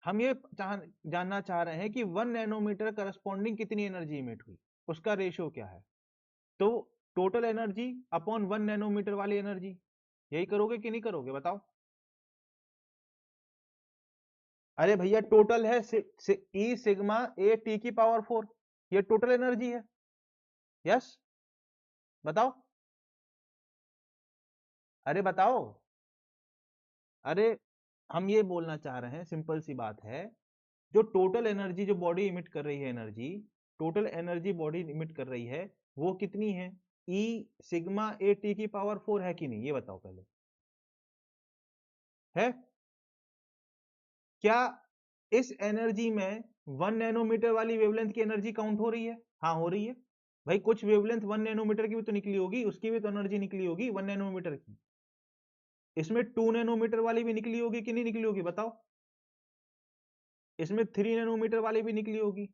हम ये जानना चाह रहे हैं कि 1 नैनोमीटर करस्पॉन्डिंग कितनी एनर्जी इमिट हुई, उसका रेशियो क्या है। तो टोटल एनर्जी अपॉन 1 नैनोमीटर वाली एनर्जी, यही करोगे कि नहीं करोगे बताओ। अरे भैया टोटल है ई सिग्मा ए टी की पावर 4, ये टोटल एनर्जी है। यस बताओ, अरे बताओ। अरे हम ये बोलना चाह रहे हैं, सिंपल सी बात है, जो टोटल एनर्जी जो बॉडी इमिट कर रही है, energy total energy body emit कर रही है वो कितनी है, ई सिग्मा ए टी की पावर 4 है कि नहीं, ये बताओ पहले। है क्या इस एनर्जी में 1 नैनोमीटर वाली वेवलेंथ की एनर्जी काउंट हो रही है? हाँ हो रही है। भाई कुछ वेवलेंथ 1 नैनोमीटर की भी तो निकली होगी, उसकी भी तो एनर्जी निकली होगी 1 नैनोमीटर की। इसमें 2 नैनोमीटर वाली भी निकली होगी कि नहीं निकली होगी बताओ। इसमें 3 नैनोमीटर वाली भी निकली होगी,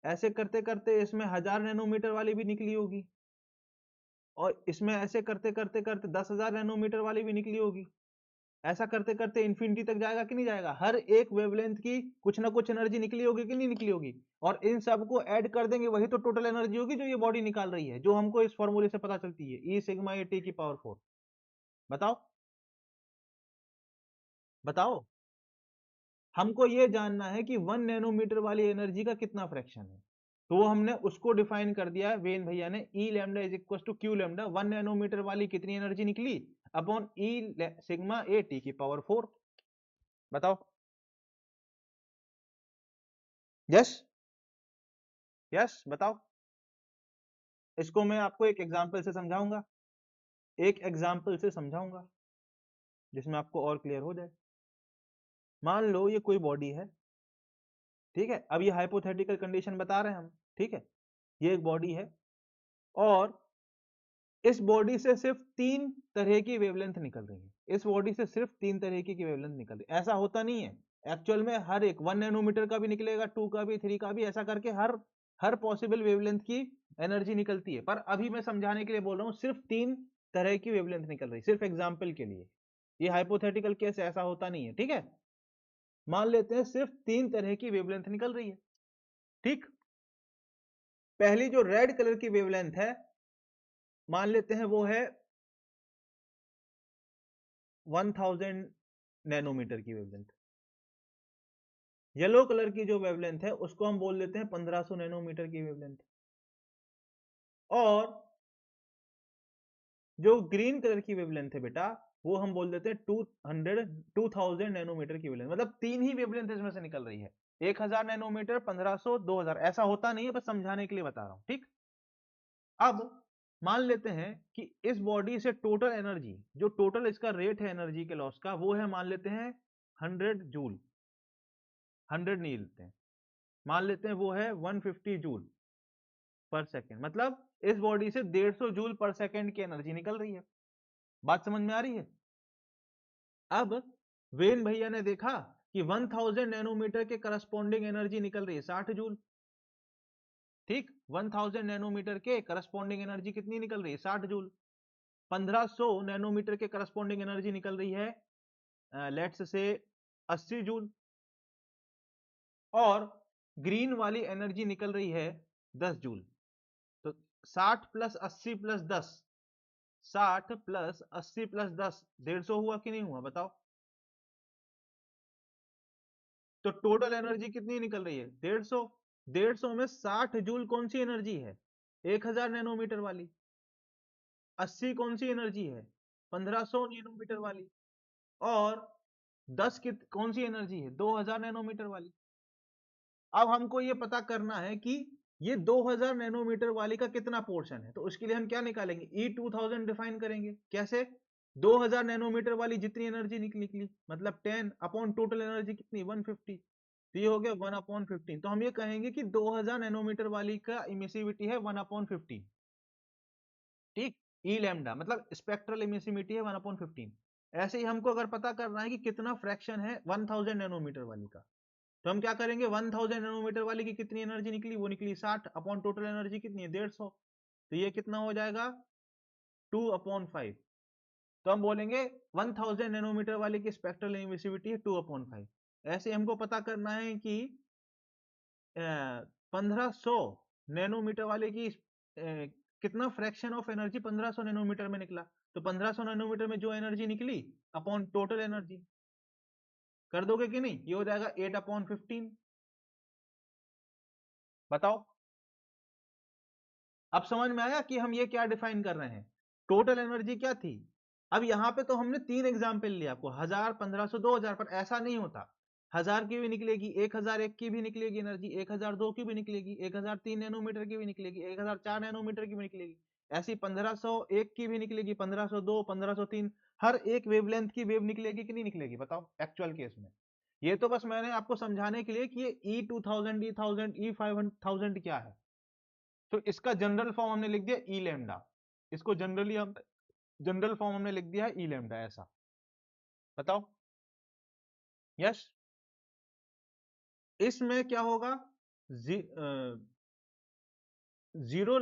ऐसे करते करते इसमें 1000 नैनोमीटर वाली भी निकली होगी, और इसमें ऐसे करते करते करते 10,000 नैनोमीटर वाली भी निकली होगी। ऐसा करते करते इंफिनिटी तक जाएगा कि नहीं जाएगा, हर एक वेवलेंथ की कुछ ना कुछ एनर्जी निकली होगी कि नहीं निकली होगी, और इन सबको ऐड कर देंगे वही तो टोटल एनर्जी होगी जो ये बॉडी निकाल रही है, जो हमको इस फॉर्मूले से पता चलती है, ई सिग्मा ए टी की पावर 4। बताओ बताओ, हमको ये जानना है कि 1 नैनोमीटर वाली एनर्जी का कितना फ्रैक्शन है, तो वो हमने उसको डिफाइन कर दिया वेन भैया ने, E lambda is equal to Q lambda, 1 nanometre वाली कितनी एनर्जी निकली upon E sigma A T की पावर 4। बताओ। यस यस बताओ। इसको मैं आपको एक एग्जांपल से समझाऊंगा, एक एग्जांपल से समझाऊंगा जिसमें आपको और क्लियर हो जाए। मान लो ये कोई बॉडी है, ठीक है, अब ये हाइपोथेटिकल कंडीशन बता रहे हैं हम, ठीक है, ये एक बॉडी है और इस बॉडी से सिर्फ 3 तरह की वेवलेंथ निकल रही है, इस बॉडी से सिर्फ 3 तरह की वेवलेंथ निकल रही है। ऐसा होता नहीं है एक्चुअल में, हर एक 1 नैनोमीटर का भी निकलेगा, 2 का भी, 3 का भी, ऐसा करके हर पॉसिबल वेवलेंथ की एनर्जी निकलती है। पर अभी मैं समझाने के लिए बोल रहा हूँ सिर्फ 3 तरह की वेवलेंथ निकल रही है, सिर्फ एग्जाम्पल के लिए, ये हाइपोथेटिकल केस ऐसा होता नहीं है, ठीक है। मान लेते हैं सिर्फ 3 तरह की वेवलेंथ निकल रही है, ठीक। पहली जो रेड कलर की वेवलेंथ है, मान लेते हैं वो है 1000 नैनोमीटर की वेवलेंथ। येलो कलर की जो वेवलेंथ है उसको हम बोल देते हैं 1500 नैनोमीटर की वेवलेंथ। और जो ग्रीन कलर की वेवलेंथ है बेटा, वो हम बोल देते हैं 2000 नैनोमीटर की वेवलेंथ। मतलब 3 ही वेवलेंथ इसमें से निकल रही है, 1000 नैनोमीटर, 1500, 2000। ऐसा होता नहीं है, बस समझाने के लिए बता रहा हूं, ठीक। अब मान लेते हैं कि इस बॉडी से टोटल एनर्जी, जो टोटल इसका रेट है एनर्जी के लॉस का, वो है मान लेते हैं 100 जूल, 100 नहीं लेते हैं, मान लेते हैं वो है 150 जूल पर सेकेंड। मतलब इस बॉडी से 150 जूल पर सेकेंड की एनर्जी निकल रही है। बात समझ में आ रही है। अब वेन भैया ने देखा कि 1000 नैनोमीटर के करस्पॉन्डिंग एनर्जी निकल रही है 60 जूल, ठीक। 1000 नैनोमीटर के करस्पॉन्डिंग एनर्जी कितनी निकल रही है, 60 जूल। 1500 नैनोमीटर के करस्पॉन्डिंग एनर्जी निकल रही है लेट्स से 80 जूल। और ग्रीन वाली एनर्जी निकल रही है 10 जूल। तो 60 प्लस 80 प्लस 10, 60 प्लस 80 प्लस 10, 150 हुआ कि नहीं हुआ बताओ। तो टोटल एनर्जी कितनी निकल रही है, 150। 150 में 60 जूल कौन सी एनर्जी है, 1000 नैनोमीटर वाली। 80 कौन सी एनर्जी है, 1500 नैनोमीटर वाली। और 10 की कौन सी एनर्जी है, 2000 नैनोमीटर वाली। अब हमको ये पता करना है कि ये 2000 नैनोमीटर वाली का कितना पोर्शन है, तो उसके लिए हम क्या निकालेंगे, E2000 डिफाइन करेंगे। कैसे, 2000 नैनोमीटर वाली जितनी एनर्जी निकली मतलब 10 अपॉन टोटल एनर्जी कितनी 150, तो ये हो गया 1 अपॉन 15। तो हम ये कहेंगे कि 2000 नैनोमीटर वाली का इमिसिविटी है 1 अपॉन 15, ठीक। ई लैम्डा मतलब स्पेक्ट्रल इमिसिविटी है 1 अपॉन 15। ऐसे ही हमको अगर पता करना है कि कितना फ्रैक्शन है 1000 नैनोमीटर वाली का, तो हम क्या करेंगे, 1000 नैनोमीटर वाली की कितनी एनर्जी निकली, वो निकली 60 अपॉन टोटल एनर्जी कितनी है 150, तो ये कितना हो जाएगा 2/5। तो हम बोलेंगे 1000 नैनोमीटर वाले की स्पेक्ट्रल इमिसिविटी है 2/5। ऐसे हमको पता करना है कि 1500 नैनोमीटर वाले की कितना फ्रैक्शन ऑफ एनर्जी 1500 नैनोमीटर में निकला, तो 1500 नैनोमीटर में जो एनर्जी निकली अपॉन टोटल एनर्जी, कर दोगे कि नहीं, ये हो जाएगा 8/15। बताओ, अब समझ में आया कि हम ये क्या डिफाइन कर रहे हैं, टोटल एनर्जी क्या थी। अब यहां पे तो हमने 3 एग्जाम्पल लिया आपको, 1000, 1500, 2000, पर ऐसा नहीं होता, 1000 की भी निकलेगी, 1001 की भी निकलेगी एनर्जी, 1002 की भी निकलेगी, 1003 नैनोमीटर की भी निकलेगी, 1004 नैनोमीटर की भी निकलेगी, ऐसी 1501 की भी निकलेगी, 1502, 1503, हर एक वेवलेंथ की वेव निकलेगी कि नहीं निकलेगी, बताओ एक्चुअल केस में। ये तो बस मैंने आपको समझाने के लिए कि ये E2000, E1000, E5000 क्या है, तो इसका जनरल फॉर्म हमने लिख दिया ई लैम्डा, इसको जनरली हम जनरल फॉर्म हमने लिख दिया है ई लैम्डा, ऐसा। बताओ, यस। इसमें क्या होगा, जीरो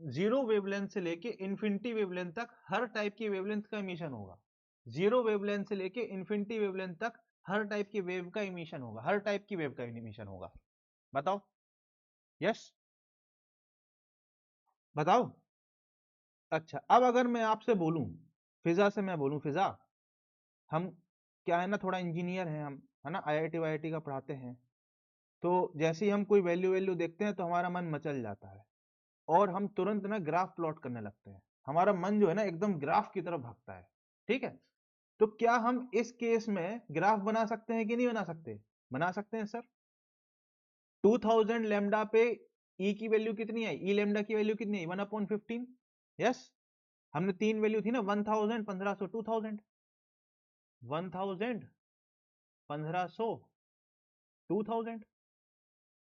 जीरो वेवलेंथ से लेके इन्फिनिटी वेवलेंथ तक हर टाइप की वेवलेंथ का इमिशन होगा, जीरो वेवलेंथ से लेके इन्फिनिटी वेवलेंथ तक हर टाइप की वेव का इमिशन होगा, हर टाइप की वेव का इमिशन होगा। बताओ, यस, बताओ। अच्छा, अब अगर मैं आपसे बोलूं, फिजा से मैं बोलूं, फिजा, हम क्या है ना, थोड़ा इंजीनियर हैं हम, है ना, आईआईटी वाईआईटी का पढ़ाते हैं, तो जैसे ही हम कोई वैल्यू वैल्यू देखते हैं तो हमारा मन मचल जाता है और हम तुरंत ना ग्राफ प्लॉट करने लगते हैं, हमारा मन जो है ना एकदम ग्राफ की तरफ भागता है, ठीक है। तो क्या हम इस केस में ग्राफ बना सकते हैं कि नहीं बना सकते, बना सकते हैं सर। 2000 लैम्डा पे ई की वैल्यू कितनी है, ई लैम्डा की वैल्यू कितनी है 1/15। यस, हमने तीन वैल्यू थी ना, 1000, 1500, 2000, 1000, 1500, 2000,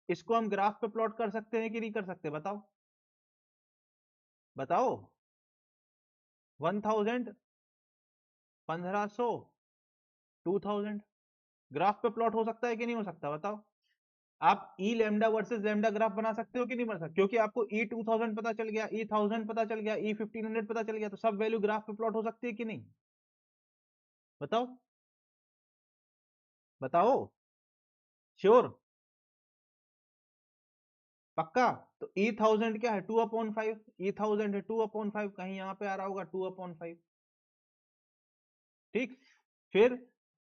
इसको हम ग्राफ पे प्लॉट कर सकते हैं कि नहीं कर सकते, बताओ, बताओ। 1000, 1500, 2000, ग्राफ पे प्लॉट हो सकता है कि नहीं हो सकता, बताओ। आप ई लैम्डा वर्सेस लैम्डा ग्राफ बना सकते हो कि नहीं बना सकते, क्योंकि आपको ई 2000 पता चल गया, ई 1000 पता चल गया, ई 1500 पता चल गया, तो सब वैल्यू ग्राफ पे प्लॉट हो सकती है कि नहीं, बताओ, बताओ, श्योर, पक्का। तो ई 1000 क्या है 2/5, ई 1000 है 2/5, कहीं यहां पे आ रहा होगा 2/5, ठीक। फिर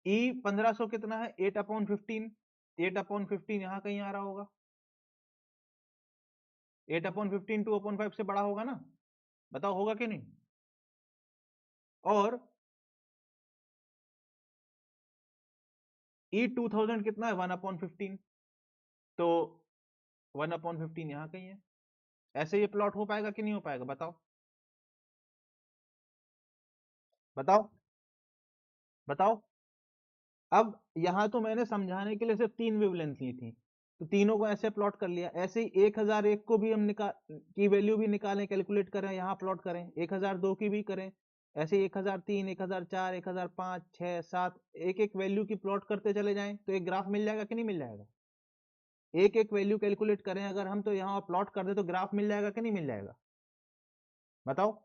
ई 1500 कितना है 8/15, 8/15 यहां कहीं आ रहा होगा, 8/15 2/5 से बड़ा होगा ना, बताओ होगा कि नहीं। और ई 2000 कितना है 1/15, तो 1/15 यहां कहीं है, ऐसे ये प्लॉट हो पाएगा कि नहीं हो पाएगा, बताओ, बताओ, बताओ। अब यहां तो मैंने समझाने के लिए सिर्फ 3 वेवलेंथ ली थी, तो तीनों को ऐसे प्लॉट कर लिया, ऐसे ही 1001 को भी हम निकाल की वैल्यू भी निकालें, कैलकुलेट करें, यहाँ प्लॉट करें, 1002 की भी करें, ऐसे 1003, 1004, 1005, 6, 7, एक एक वैल्यू की प्लॉट करते चले जाएं तो एक ग्राफ मिल जाएगा कि नहीं मिल जाएगा, एक एक वैल्यू कैलकुलेट करें अगर हम तो यहाँ प्लॉट कर दे तो ग्राफ मिल जाएगा कि नहीं मिल जाएगा, बताओ।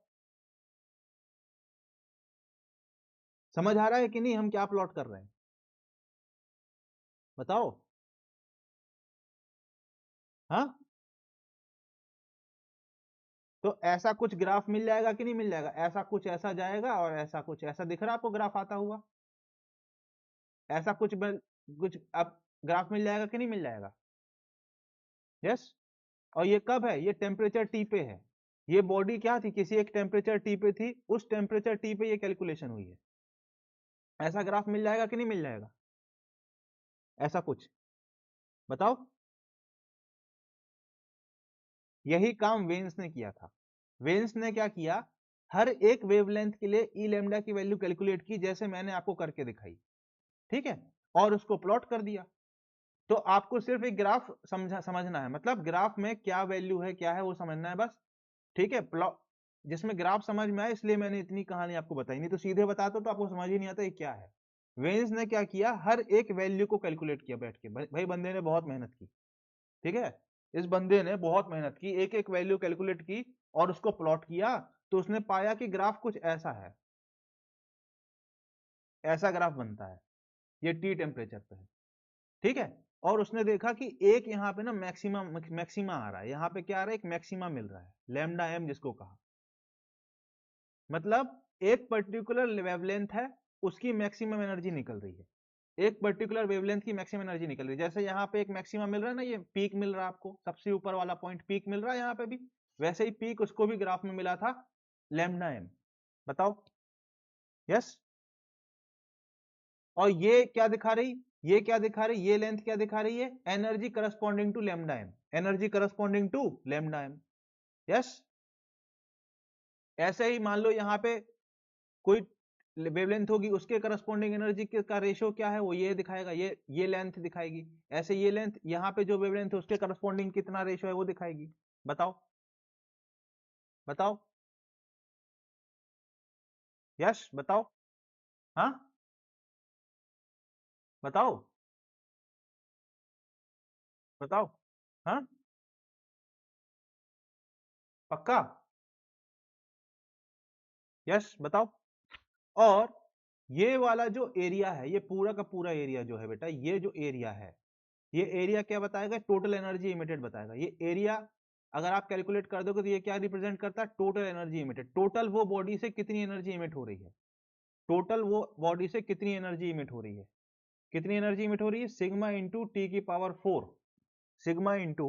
समझ आ रहा है कि नहीं हम क्या प्लॉट कर रहे हैं, बताओ, हाँ। तो ऐसा कुछ ग्राफ मिल जाएगा कि नहीं मिल जाएगा, ऐसा कुछ ऐसा जाएगा और ऐसा कुछ ऐसा दिख रहा है आपको ग्राफ आता हुआ, ऐसा कुछ अब ग्राफ मिल जाएगा कि नहीं मिल जाएगा, यस। और ये कब है, ये टेम्परेचर टी पे है, ये बॉडी क्या थी किसी एक टेम्परेचर टी पे थी, उस टेम्परेचर टी पे ये कैलकुलेशन हुई है, ऐसा ग्राफ मिल जाएगा कि नहीं मिल जाएगा, ऐसा कुछ, बताओ। यही काम वेन्स ने किया था, वेन्स ने क्या किया, हर एक वेवलेंथ के लिए ई लैम्डा की वैल्यू कैलकुलेट की जैसे मैंने आपको करके दिखाई, ठीक है, और उसको प्लॉट कर दिया। तो आपको सिर्फ एक ग्राफ समझना है, मतलब ग्राफ में क्या वैल्यू है क्या है वो समझना है बस, ठीक है। प्लॉट जिसमें ग्राफ समझ में आए, इसलिए मैंने इतनी कहानी आपको बताई, नहीं तो सीधे बताता तो आपको समझ ही नहीं आता ये क्या है। वेन्स ने क्या किया, हर एक वैल्यू को कैलकुलेट किया बैठ के। भाई बंदे ने बहुत मेहनत की, ठीक है, इस बंदे ने बहुत मेहनत की, एक एक वैल्यू कैलकुलेट की और उसको प्लॉट किया, तो उसने पाया कि ग्राफ कुछ ऐसा है, ऐसा ग्राफ बनता है, ये टी टेम्परेचर पे है, ठीक है। और उसने देखा कि एक यहाँ पे ना मैक्सिमा आ रहा है, यहाँ पे क्या आ रहा है, एक मैक्सिमा मिल रहा है, लैम्डा एम जिसको कहा, मतलब एक पर्टिकुलर वेवलेंथ है, उसकी मैक्सिमम एनर्जी निकल रही है, एक पर्टिकुलर वेवलेंथ की मैक्सिमम एनर्जी निकल रही है। जैसे यहाँ पे एक मैक्सिमम मिल रहा है ना, ये पीक मिल रहा है आपको, सबसे ऊपर वाला पॉइंट पीक मिल रहा है यहाँ पे भी, वैसे ही पीक उसको भी ग्राफ में मिला था लैम्डा एम। बताओ, यस। और ये क्या दिखा रही, ये क्या दिखा रही, ये लेंथ क्या दिखा रही है, energy corresponding to lambda m, energy corresponding to lambda m, yes. ऐसे ही मान लो यहाँ पे कोई वेवलेंथ होगी, उसके करस्पॉन्डिंग एनर्जी का रेशियो क्या है, वो ये दिखाएगा, ये लेंथ दिखाएगी। ऐसे ये लेंथ यहाँ पे जो वेवलेंथ है उसके करस्पॉन्डिंग कितना रेशियो है वो दिखाएगी। बताओ, बताओ, यस, बताओ, हाँ, बताओ, बताओ, हाँ, पक्का, यस, बताओ। और ये वाला जो एरिया है, ये पूरा का पूरा एरिया जो है बेटा, ये जो एरिया है, ये एरिया क्या बताएगा, टोटल एनर्जी इमिटेड बताएगा। ये एरिया अगर आप कैलकुलेट कर दोगे तो ये क्या रिप्रेजेंट करता है, टोटल एनर्जी इमिटेड, टोटल वो बॉडी से कितनी एनर्जी इमिट हो रही है, टोटल वो बॉडी से कितनी एनर्जी इमिट हो रही है, कितनी एनर्जी इमिट हो रही है, सिग्मा इंटू टी की पावर 4, सिग्मा इंटू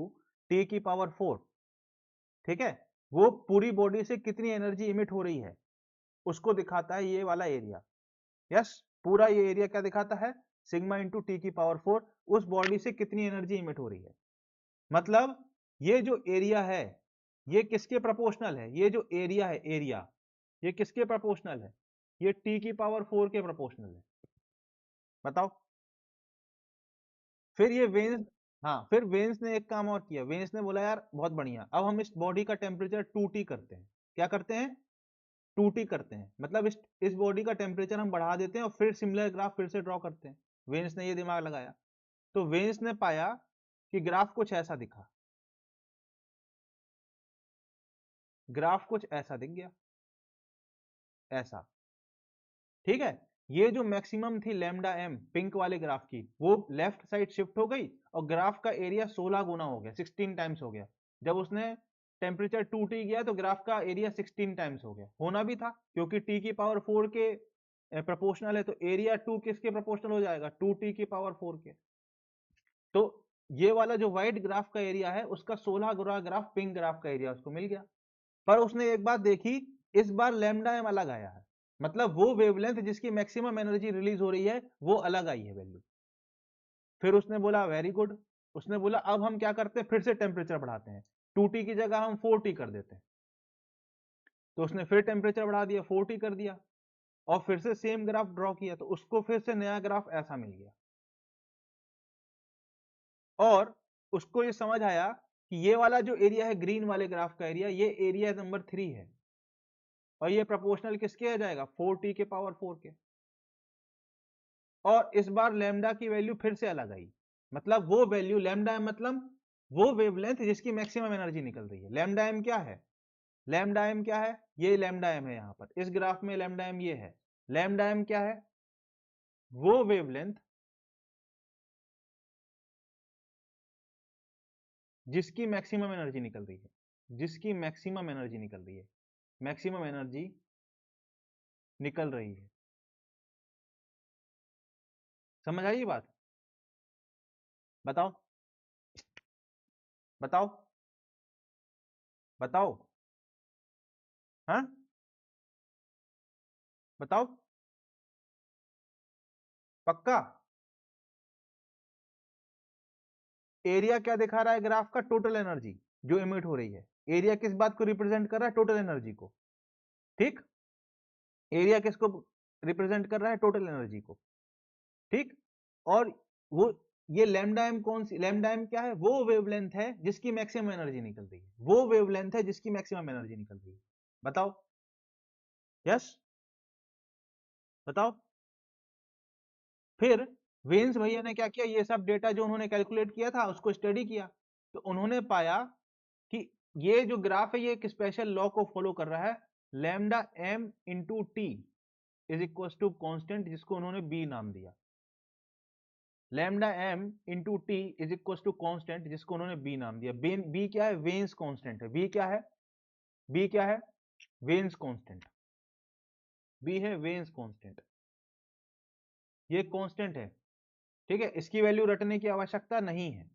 टी की पावर 4, ठीक है। वो पूरी बॉडी से कितनी एनर्जी इमिट हो रही है उसको दिखाता है ये वाला एरिया, यस। पूरा ये एरिया क्या दिखाता है, सिग्मा इंटू टी की पावर 4, उस बॉडी से कितनी एनर्जी इमिट हो रही है। मतलब ये जो एरिया है ये किसके प्रोपोर्शनल है, ये जो एरिया है, एरिया ये किसके प्रोपोर्शनल है, ये टी की पावर 4 के प्रोपोर्शनल है। बताओ। फिर ये वेन्स, हाँ, फिर वेन्स ने एक काम और किया, वेन्स ने बोला यार बहुत बढ़िया, अब हम इस बॉडी का टेम्परेचर 2T करते हैं। क्या करते हैं, 2T करते हैं, मतलब इस बॉडी का टेम्परेचर हम बढ़ा देते हैं और फिर सिमिलर ग्राफ फिर से ड्रॉ करते हैं। वेन्स ने ये दिमाग लगाया, तो वेन्स ने पाया कि ग्राफ कुछ ऐसा दिखा, ग्राफ कुछ ऐसा दिख गया, ऐसा, ठीक है। ये जो मैक्सिमम थी लैम्डा एम पिंक वाले ग्राफ की, वो लेफ्ट साइड शिफ्ट हो गई और ग्राफ का एरिया 16 गुना हो गया, 16 टाइम्स हो गया। जब उसने टेम्परेचर 2T गया तो ग्राफ का एरिया 16 टाइम्स हो गया, होना भी था क्योंकि टी की पावर 4 के प्रोपोर्शनल है, तो एरिया 2 किसके प्रोपोर्शनल हो जाएगा, 2T की पावर 4 के। तो ये वाला जो व्हाइट ग्राफ का एरिया है उसका 16 गुना ग्राफ पिंक ग्राफ का एरिया उसको मिल गया। पर उसने एक बात देखी, इस बार लैम्डा एम अलग आया है, मतलब वो वेवलेंथ जिसकी मैक्सिमम एनर्जी रिलीज हो रही है वो अलग आई है वैल्यू। फिर उसने बोला वेरी गुड, उसने बोला अब हम क्या करते हैं, फिर से टेम्परेचर बढ़ाते हैं, 2T की जगह हम 4T कर देते हैं। तो उसने फिर टेम्परेचर बढ़ा दिया, 4T कर दिया, और फिर से सेम ग्राफ ड्रॉ किया, तो उसको फिर से नया ग्राफ ऐसा मिल गया। और उसको ये समझ आया कि ये वाला जो एरिया है ग्रीन वाले ग्राफ का एरिया, ये एरिया नंबर 3 है और ये प्रोपोर्शनल किसके आ जाएगा, 4T के पावर 4 के। और इस बार लैम्डा की वैल्यू फिर से अलग आई, मतलब वो वैल्यू लैम्डा एम, मतलब वो वेवलेंथ जिसकी मैक्सिमम एनर्जी निकल रही है। लैम्डा एम क्या है, लैम्डा एम क्या है, ये लैम्डा एम है, यहां पर इस ग्राफ में लैम्डा एम ये है। लैम्डा एम क्या है, वो वेवलेंथ जिसकी मैक्सिमम एनर्जी निकल रही है, जिसकी मैक्सिमम एनर्जी निकल रही है, मैक्सिमम एनर्जी निकल रही है। समझ आई बात, बताओ, बताओ, बताओ, हाँ, बताओ, पक्का। एरिया क्या दिखा रहा है ग्राफ का, टोटल एनर्जी जो इमिट हो रही है। एरिया किस बात को रिप्रेजेंट कर रहा है, टोटल एनर्जी को, ठीक। एरिया किसको रिप्रेजेंट कर रहा है, टोटल एनर्जी को, ठीक। और वो ये लैम्डा एम कौन सी, लैम्डा एम क्या है, वो वेवलेंथ है जिसकी मैक्सिमम एनर्जी निकल रही है, वो वेवलेंथ है जिसकी मैक्सिमम एनर्जी निकल रही है। बताओ। यस, बताओ। फिर वेन्स भैया ने क्या किया, ये सब डेटा जो उन्होंने कैलकुलेट किया था उसको स्टडी किया, तो उन्होंने पाया कि ये जो ग्राफ है ये एक स्पेशल लॉ को फॉलो कर रहा है, lambda M into T is equal to constant, जिसको उन्होंने बी नाम दिया। Lambda M into T is equal to constant, जिसको उन्होंने बी नाम दिया। बी क्या है, वेन्स कॉन्स्टेंट है। बी क्या है, बी क्या है, वेन्स कॉन्स्टेंट। बी है वेन्स कॉन्स्टेंट, ये कॉन्स्टेंट है, ठीक है। इसकी वैल्यू रटने की आवश्यकता नहीं है।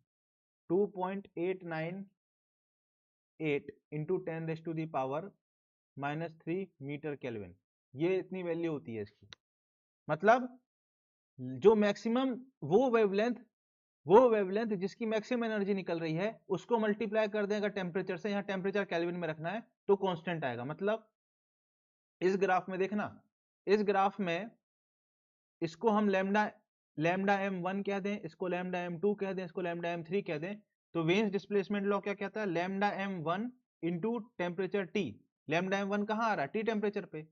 2.898 इंटू 10⁻³ मीटर केल्विन, ये इतनी वैल्यू होती है इसकी। मतलब जो मैक्सिमम वो वेवलेंथ जिसकी मैक्सिमम एनर्जी निकल रही है उसको मल्टीप्लाई कर देगा टेम्परेचर से, यहाँ टेम्परेचर केल्विन में रखना है तो कांस्टेंट आएगा। मतलब इस ग्राफ में देखना, इस ग्राफ में इसको हम लैम्डा m1 कह दें, इसको लैम्डा m2 कह दें, इसको लैम्डा m3 कह दें, तो वेन्स डिस्प्लेसमेंट लॉ क्या कहता है, lambda m1 into temperature T, lambda m1 कहाँ आ रहा है, T टेम्परेचर पे,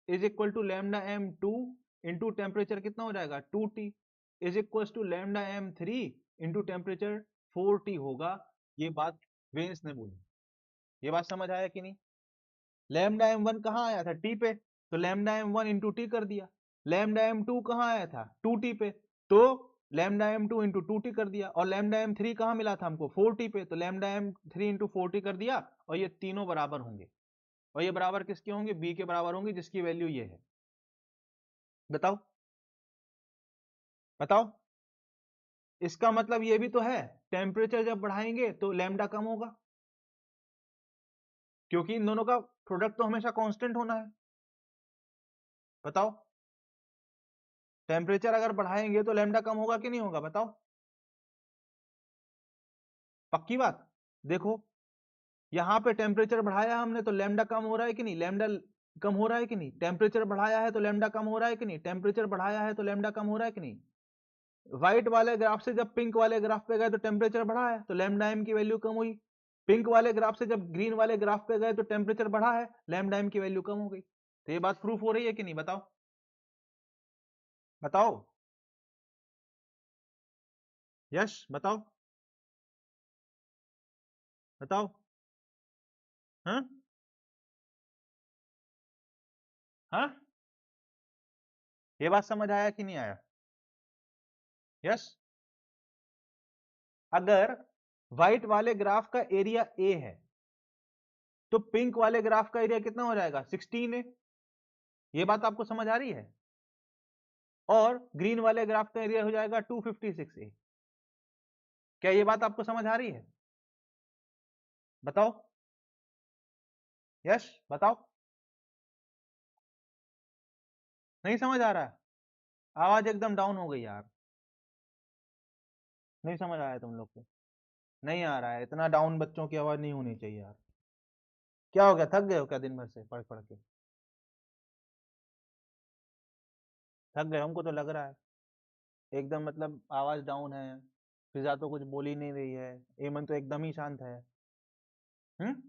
is equal to lambda m2 into temperature कितना हो जाएगा 2T, is equal to lambda m3 into temperature 4T होगा। ये बात वेन्स ने बोली, ये बात समझ आया कि नहीं। लैम्डा m1 कहाँ आया था, T पे, तो लैम्डा m1 इंटू टी कर दिया। लैम्डा m2 कहाँ आया था, 2T पे, तो लैम्डा m2 इंटू 2T कर दिया। और लैम्डा m3 कहाँ मिला था हमको, 4T पे, तो लैम्डा m3 इंटू 4T कर दिया। और ये तीनों बराबर होंगे, और ये बराबर किसके होंगे, बी के बराबर होंगे, जिसकी वैल्यू ये है। बताओ, बताओ। इसका मतलब ये भी तो है, टेम्परेचर जब बढ़ाएंगे तो लैम्डा कम होगा, क्योंकि इन दोनों का प्रोडक्ट तो हमेशा कांस्टेंट होना है। बताओ, टेम्परेचर अगर बढ़ाएंगे तो लैम्डा कम होगा कि नहीं होगा, बताओ। पक्की बात। देखो, यहां पे टेम्परेचर बढ़ाया हमने तो लैम्डा कम हो रहा है कि नहीं, लैम्डा कम हो रहा है कि नहीं, टेम्परेचर बढ़ाया है तो लैम्डा कम हो रहा है कि नहीं, टेम्परेचर बढ़ाया है तो लैम्डा कम हो रहा है कि नहीं। व्हाइट वाले ग्राफ से जब पिंक वाले ग्राफ पे गए तो टेम्परेचर बढ़ा है, तो लैम्डा एम की वैल्यू कम हुई। पिंक वाले ग्राफ से जब ग्रीन वाले ग्राफ पे गए तो टेम्परेचर बढ़ा है, लैम्डा एम की वैल्यू कम हो गई। तो ये बात प्रूफ हो रही है कि नहीं, बताओ, बताओ। यश, बताओ, बताओ। हाँ, हाँ, ये बात समझ आया कि नहीं आया। यस, अगर व्हाइट वाले ग्राफ का एरिया ए है तो पिंक वाले ग्राफ का एरिया कितना हो जाएगा, 16 है। ये बात आपको समझ आ रही है। और ग्रीन वाले ग्राफ का एरिया हो जाएगा 256 ए। क्या ये बात आपको समझ आ रही है, बताओ। यश, बताओ। नहीं समझ आ रहा है, आवाज एकदम डाउन हो गई यार। नहीं समझ आया तुम लोग को, नहीं आ रहा है, इतना डाउन बच्चों की आवाज नहीं होनी चाहिए यार। क्या हो गया, थक गए हो क्या दिन भर से पढ़ पढ़ के, थक गए, हमको तो लग रहा है एकदम, मतलब आवाज डाउन है। फिजा तो कुछ बोल ही नहीं रही है, एमन तो एकदम ही शांत है। हम्म,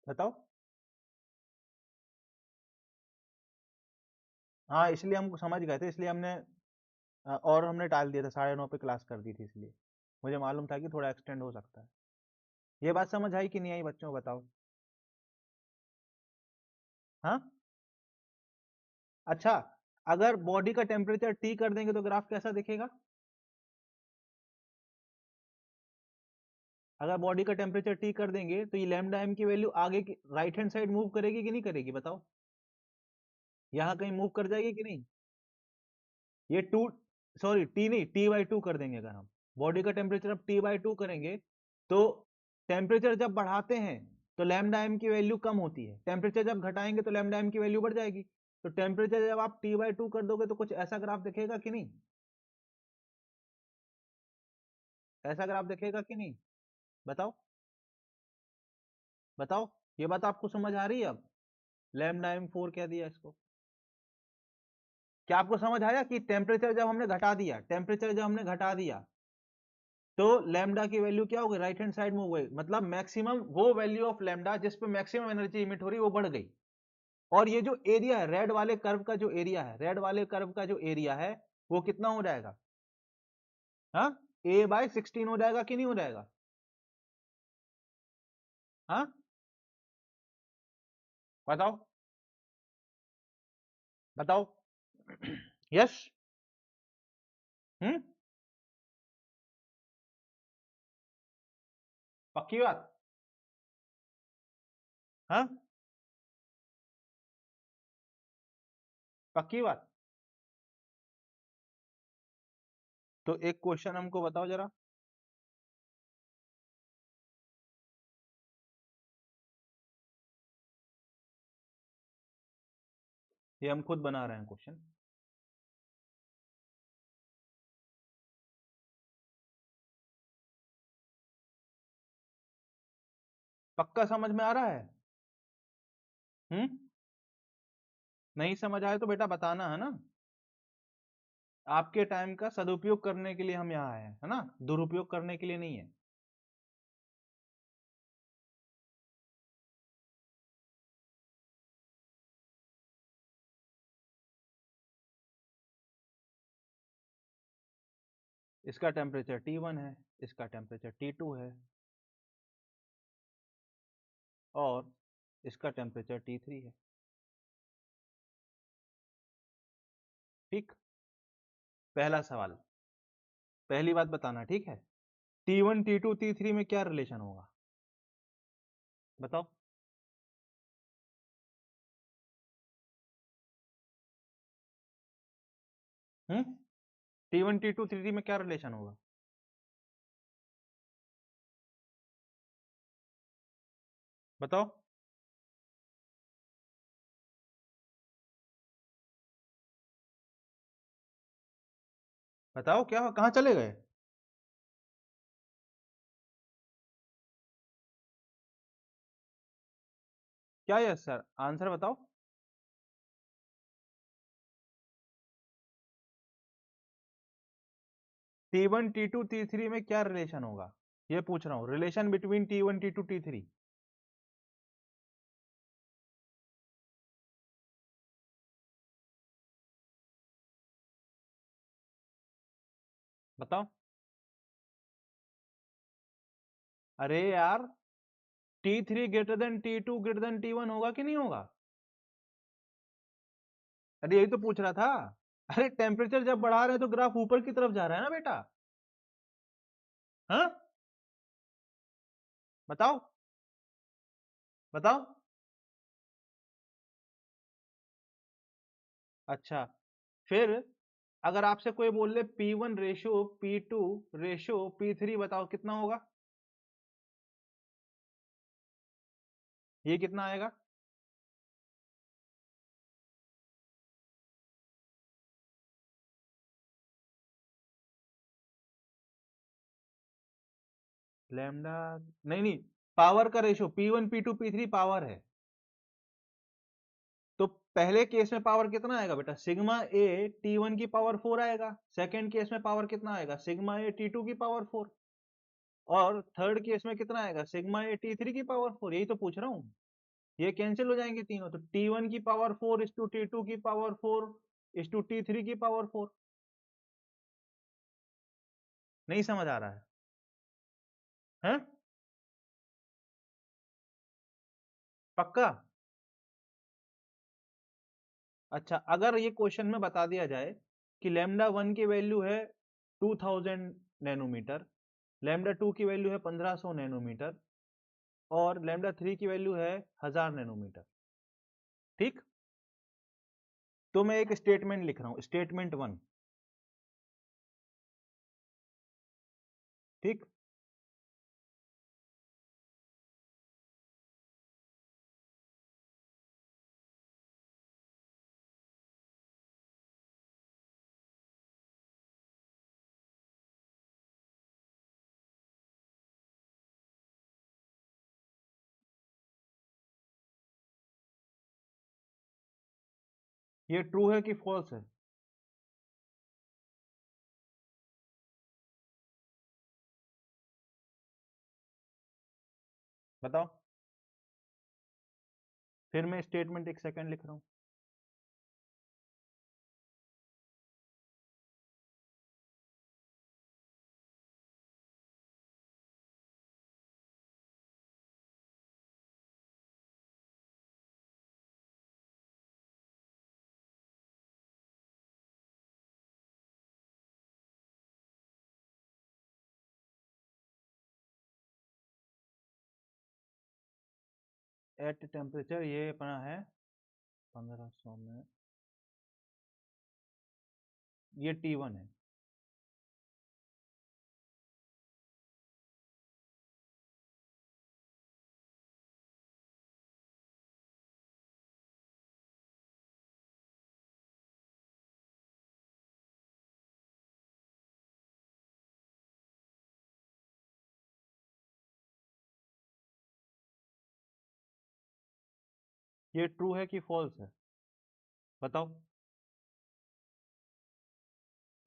बताओ। हाँ, इसलिए हम समझ गए थे, इसलिए हमने और हमने टाल दिया था, 9:30 पे क्लास कर दी थी, इसलिए मुझे मालूम था कि थोड़ा एक्सटेंड हो सकता है। ये बात समझ आई कि नहीं आई बच्चों, बताओ। हाँ, अच्छा, अगर बॉडी का टेम्परेचर टी कर देंगे तो ग्राफ कैसा दिखेगा, अगर बॉडी का टेम्परेचर टी कर देंगे तो ये लैम्डा एम की वैल्यू आगे की राइट हैंड साइड मूव करेगी कि नहीं करेगी, बताओ। यहाँ कहीं मूव कर जाएगी कि नहीं, ये टू, सॉरी टी नहीं, T/2 कर देंगे अगर हम बॉडी का टेम्परेचर अब T/2 करेंगे, तो टेम्परेचर जब बढ़ाते हैं तो लैम्डा एम की वैल्यू कम होती है, टेम्परेचर जब घटाएंगे तो लैम्डा एम की वैल्यू बढ़ जाएगी। तो टेम्परेचर जब आप T/2 कर दोगे तो कुछ ऐसा ग्राफ दिखेगा कि नहीं, ऐसा ग्राफ दिखेगा कि नहीं, बताओ, बताओ। ये बात आपको समझ आ रही है अब, लैम्डा एम 4 कह दिया इसको। क्या आपको समझ आया कि टेम्परेचर जब हमने घटा दिया, टेम्परेचर जब हमने घटा दिया तो लैम्डा की वैल्यू क्या हो गई, राइट हैंड साइड में हो गई, मतलब मैक्सिमम वो वैल्यू ऑफ लैम्डा जिस पे मैक्सिमम एनर्जी इमिट हो रही है वो बढ़ गई। और ये जो एरिया है रेड वाले कर्व का, जो एरिया है रेड वाले कर्व का जो एरिया है वो कितना हो जाएगा, हाँ A/16 हो जाएगा कि नहीं हो जाएगा, हाँ बताओ बताओ। यस। हम्म। पक्की बात। हाँ पक्की बात। तो एक क्वेश्चन हमको बताओ जरा। ये हम खुद बना रहे हैं क्वेश्चन। पक्का समझ में आ रहा है। हम्म। नहीं समझ आए तो बेटा बताना, है ना। आपके टाइम का सदुपयोग करने के लिए हम यहाँ आए हैं, है ना, दुरुपयोग करने के लिए नहीं है। इसका टेम्परेचर T1 है, इसका टेम्परेचर T2 है, और इसका टेम्परेचर T3 है। ठीक। पहला सवाल, पहली बात बताना, ठीक है। T1 T2 T3 में क्या रिलेशन होगा, बताओ। हम्म। T1 T2 T3 में क्या रिलेशन होगा, बताओ। बताओ क्या, कहाँ चले गए। क्या यस सर, आंसर बताओ। T1 T2 T3 में क्या रिलेशन होगा, ये पूछ रहा हूँ, relation between T1 T2 T3। बताओ। अरे यार, T3 greater than T2 greater than T1 होगा कि नहीं होगा। अरे यही तो पूछ रहा था। अरे टेम्परेचर जब बढ़ा रहे हैं तो ग्राफ ऊपर की तरफ जा रहा है ना बेटा। हाँ बताओ बताओ। अच्छा, फिर अगर आपसे कोई बोल ले P1 ratio P2 ratio P3 बताओ कितना होगा, ये कितना आएगा। लैम्डा, नहीं नहीं, पावर का ratio P1 P2 P3 power है। तो पहले केस में पावर कितना आएगा बेटा, सिग्मा ए T1 की पावर 4 आएगा, सेकंड केस में पावर कितना आएगा, सिग्मा ए T2 की पावर 4, और थर्ड केस में कितना आएगा, सिग्मा ए T3 की पावर 4। यही तो पूछ रहा हूँ। ये कैंसिल हो जाएंगे तीनों, तो T1 की पावर 4 इस टू T2 की पावर 4 इस टू T3 की पावर 4। नहीं समझ आ रहा है, हैं? पक्का। अच्छा, अगर ये क्वेश्चन में बता दिया जाए कि लैम्डा 1 की वैल्यू है 2000 नैनोमीटर, लैम्डा 2 की वैल्यू है 1500 नैनोमीटर, और लैम्डा 3 की वैल्यू है 1000 नैनोमीटर, ठीक। तो मैं एक स्टेटमेंट लिख रहा हूं, स्टेटमेंट 1, ठीक। ये ट्रू है कि फॉल्स है, बताओ। फिर मैं स्टेटमेंट एक सेकंड लिख रहा हूं। एट टेम्परेचर ये अपना है 1500 में, ये T1 है। ये ट्रू है कि फॉल्स है, बताओ।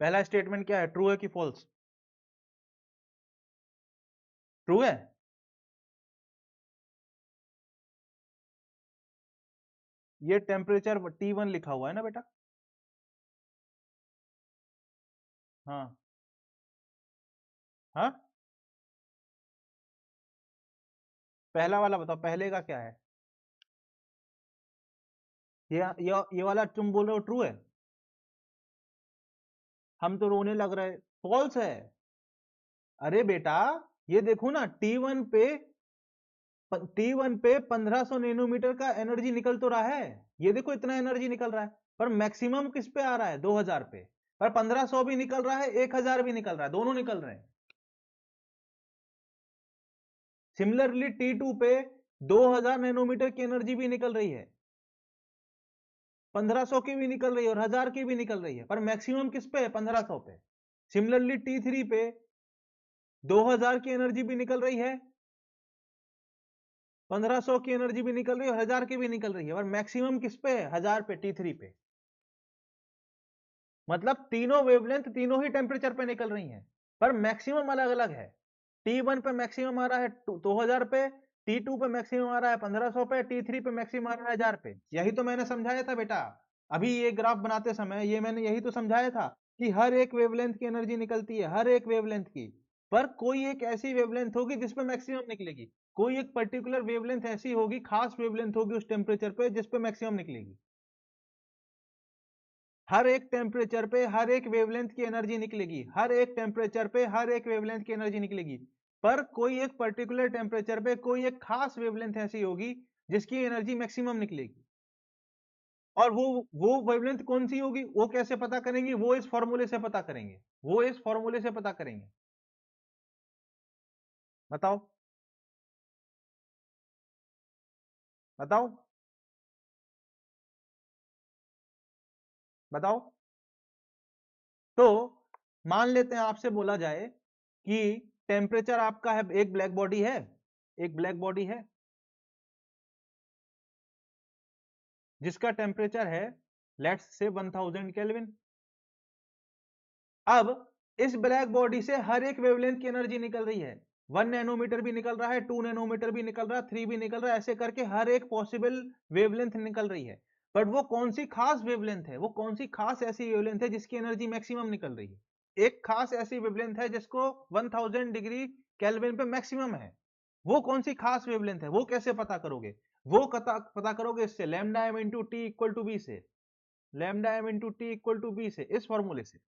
पहला स्टेटमेंट क्या है, ट्रू है कि फॉल्स? ट्रू है। ये टेम्परेचर T1 लिखा हुआ है ना बेटा? हाँ। हाँ, पहला वाला बताओ, पहले का क्या है? ये वाला तुम बोल रहे हो ट्रू है? हम तो रोने लग रहे, फॉल्स है। अरे बेटा, ये देखो ना, T1 पे 1500 नैनोमीटर का एनर्जी निकल तो रहा है। ये देखो इतना एनर्जी निकल रहा है, पर मैक्सिमम किस पे आ रहा है? 2000 पे। पर 1500 भी निकल रहा है, 1000 भी निकल रहा है, दोनों निकल रहे हैं। सिमिलरली T2 पे 2000 नैनोमीटर की एनर्जी भी निकल रही है, 1500 की भी निकल रही है और 1000 की भी निकल रही है, पर मैक्सिमम किस पे है? 1500 पे। सिमिलरली T3 पे 2000 की एनर्जी भी निकल रही है, 1500 की एनर्जी भी निकल रही है और 1000 की भी निकल रही है, पर मैक्सिमम किस पे है? 1000 पे, T3 पे। मतलब तीनों वेवलेंथ तीनों ही टेम्परेचर पे निकल रही हैं, पर मैक्सिमम अलग अलग है। T1 पे मैक्सिमम आ रहा है 2000 पे, T2 पे मैक्सिमम आ रहा है 1500 पे, T3 पे मैक्सिमम आ रहा है 1000 पे। यही तो मैंने समझाया था बेटा, अभी ये ग्राफ बनाते समय ये मैंने यही तो समझाया था कि हर एक वेवलेंथ की एनर्जी निकलती है, हर एक वेवलेंथ की, पर कोई एक ऐसी वेवलेंथ होगी जिसपे मैक्सिमम निकलेगी, कोई एक पर्टिकुलर वेवलेंथ ऐसी होगी, खास वेवलेंथ होगी उस टेम्परेचर पे जिसपे मैक्सिमम निकलेगी। हर एक टेम्परेचर पे हर एक वेवलेंथ की एनर्जी निकलेगी, हर एक टेम्परेचर पे हर एक वेवलेंथ की एनर्जी निकलेगी, पर कोई एक पर्टिकुलर टेम्परेचर पे कोई एक खास वेवलेंथ ऐसी होगी जिसकी एनर्जी मैक्सिमम निकलेगी। और वो वेवलेंथ कौन सी होगी, वो कैसे पता करेंगे? वो इस फॉर्मूले से पता करेंगे, वो इस फॉर्मूले से पता करेंगे। बताओ। बताओ। बताओ। तो मान लेते हैं आपसे बोला जाए कि टेम्परेचर आपका है, एक ब्लैक बॉडी है, एक ब्लैक बॉडी है जिसका टेम्परेचर है लेट्स से 1000 केल्विन। अब इस ब्लैक बॉडी से हर एक वेवलेंथ की एनर्जी निकल रही है, 1 नैनोमीटर भी निकल रहा है, 2 नैनोमीटर भी निकल रहा है, 3 भी निकल रहा है, ऐसे करके हर एक पॉसिबल वेवलेंथ निकल रही है। बट वो कौन सी खास वेवलेंथ है, वो कौन सी खास ऐसी वेवलेंथ है जिसकी एनर्जी मैक्सिमम निकल रही है? एक खास ऐसी वेवलेंथ है जिसको 1000 डिग्री केल्विन पे मैक्सिमम है। वो कौन सी खास वेवलेंथ है, वो कैसे पता करोगे? वो पता करोगे इससे, lambda M into T equal to B से, lambda M into T equal to B से, इस फॉर्मूले से।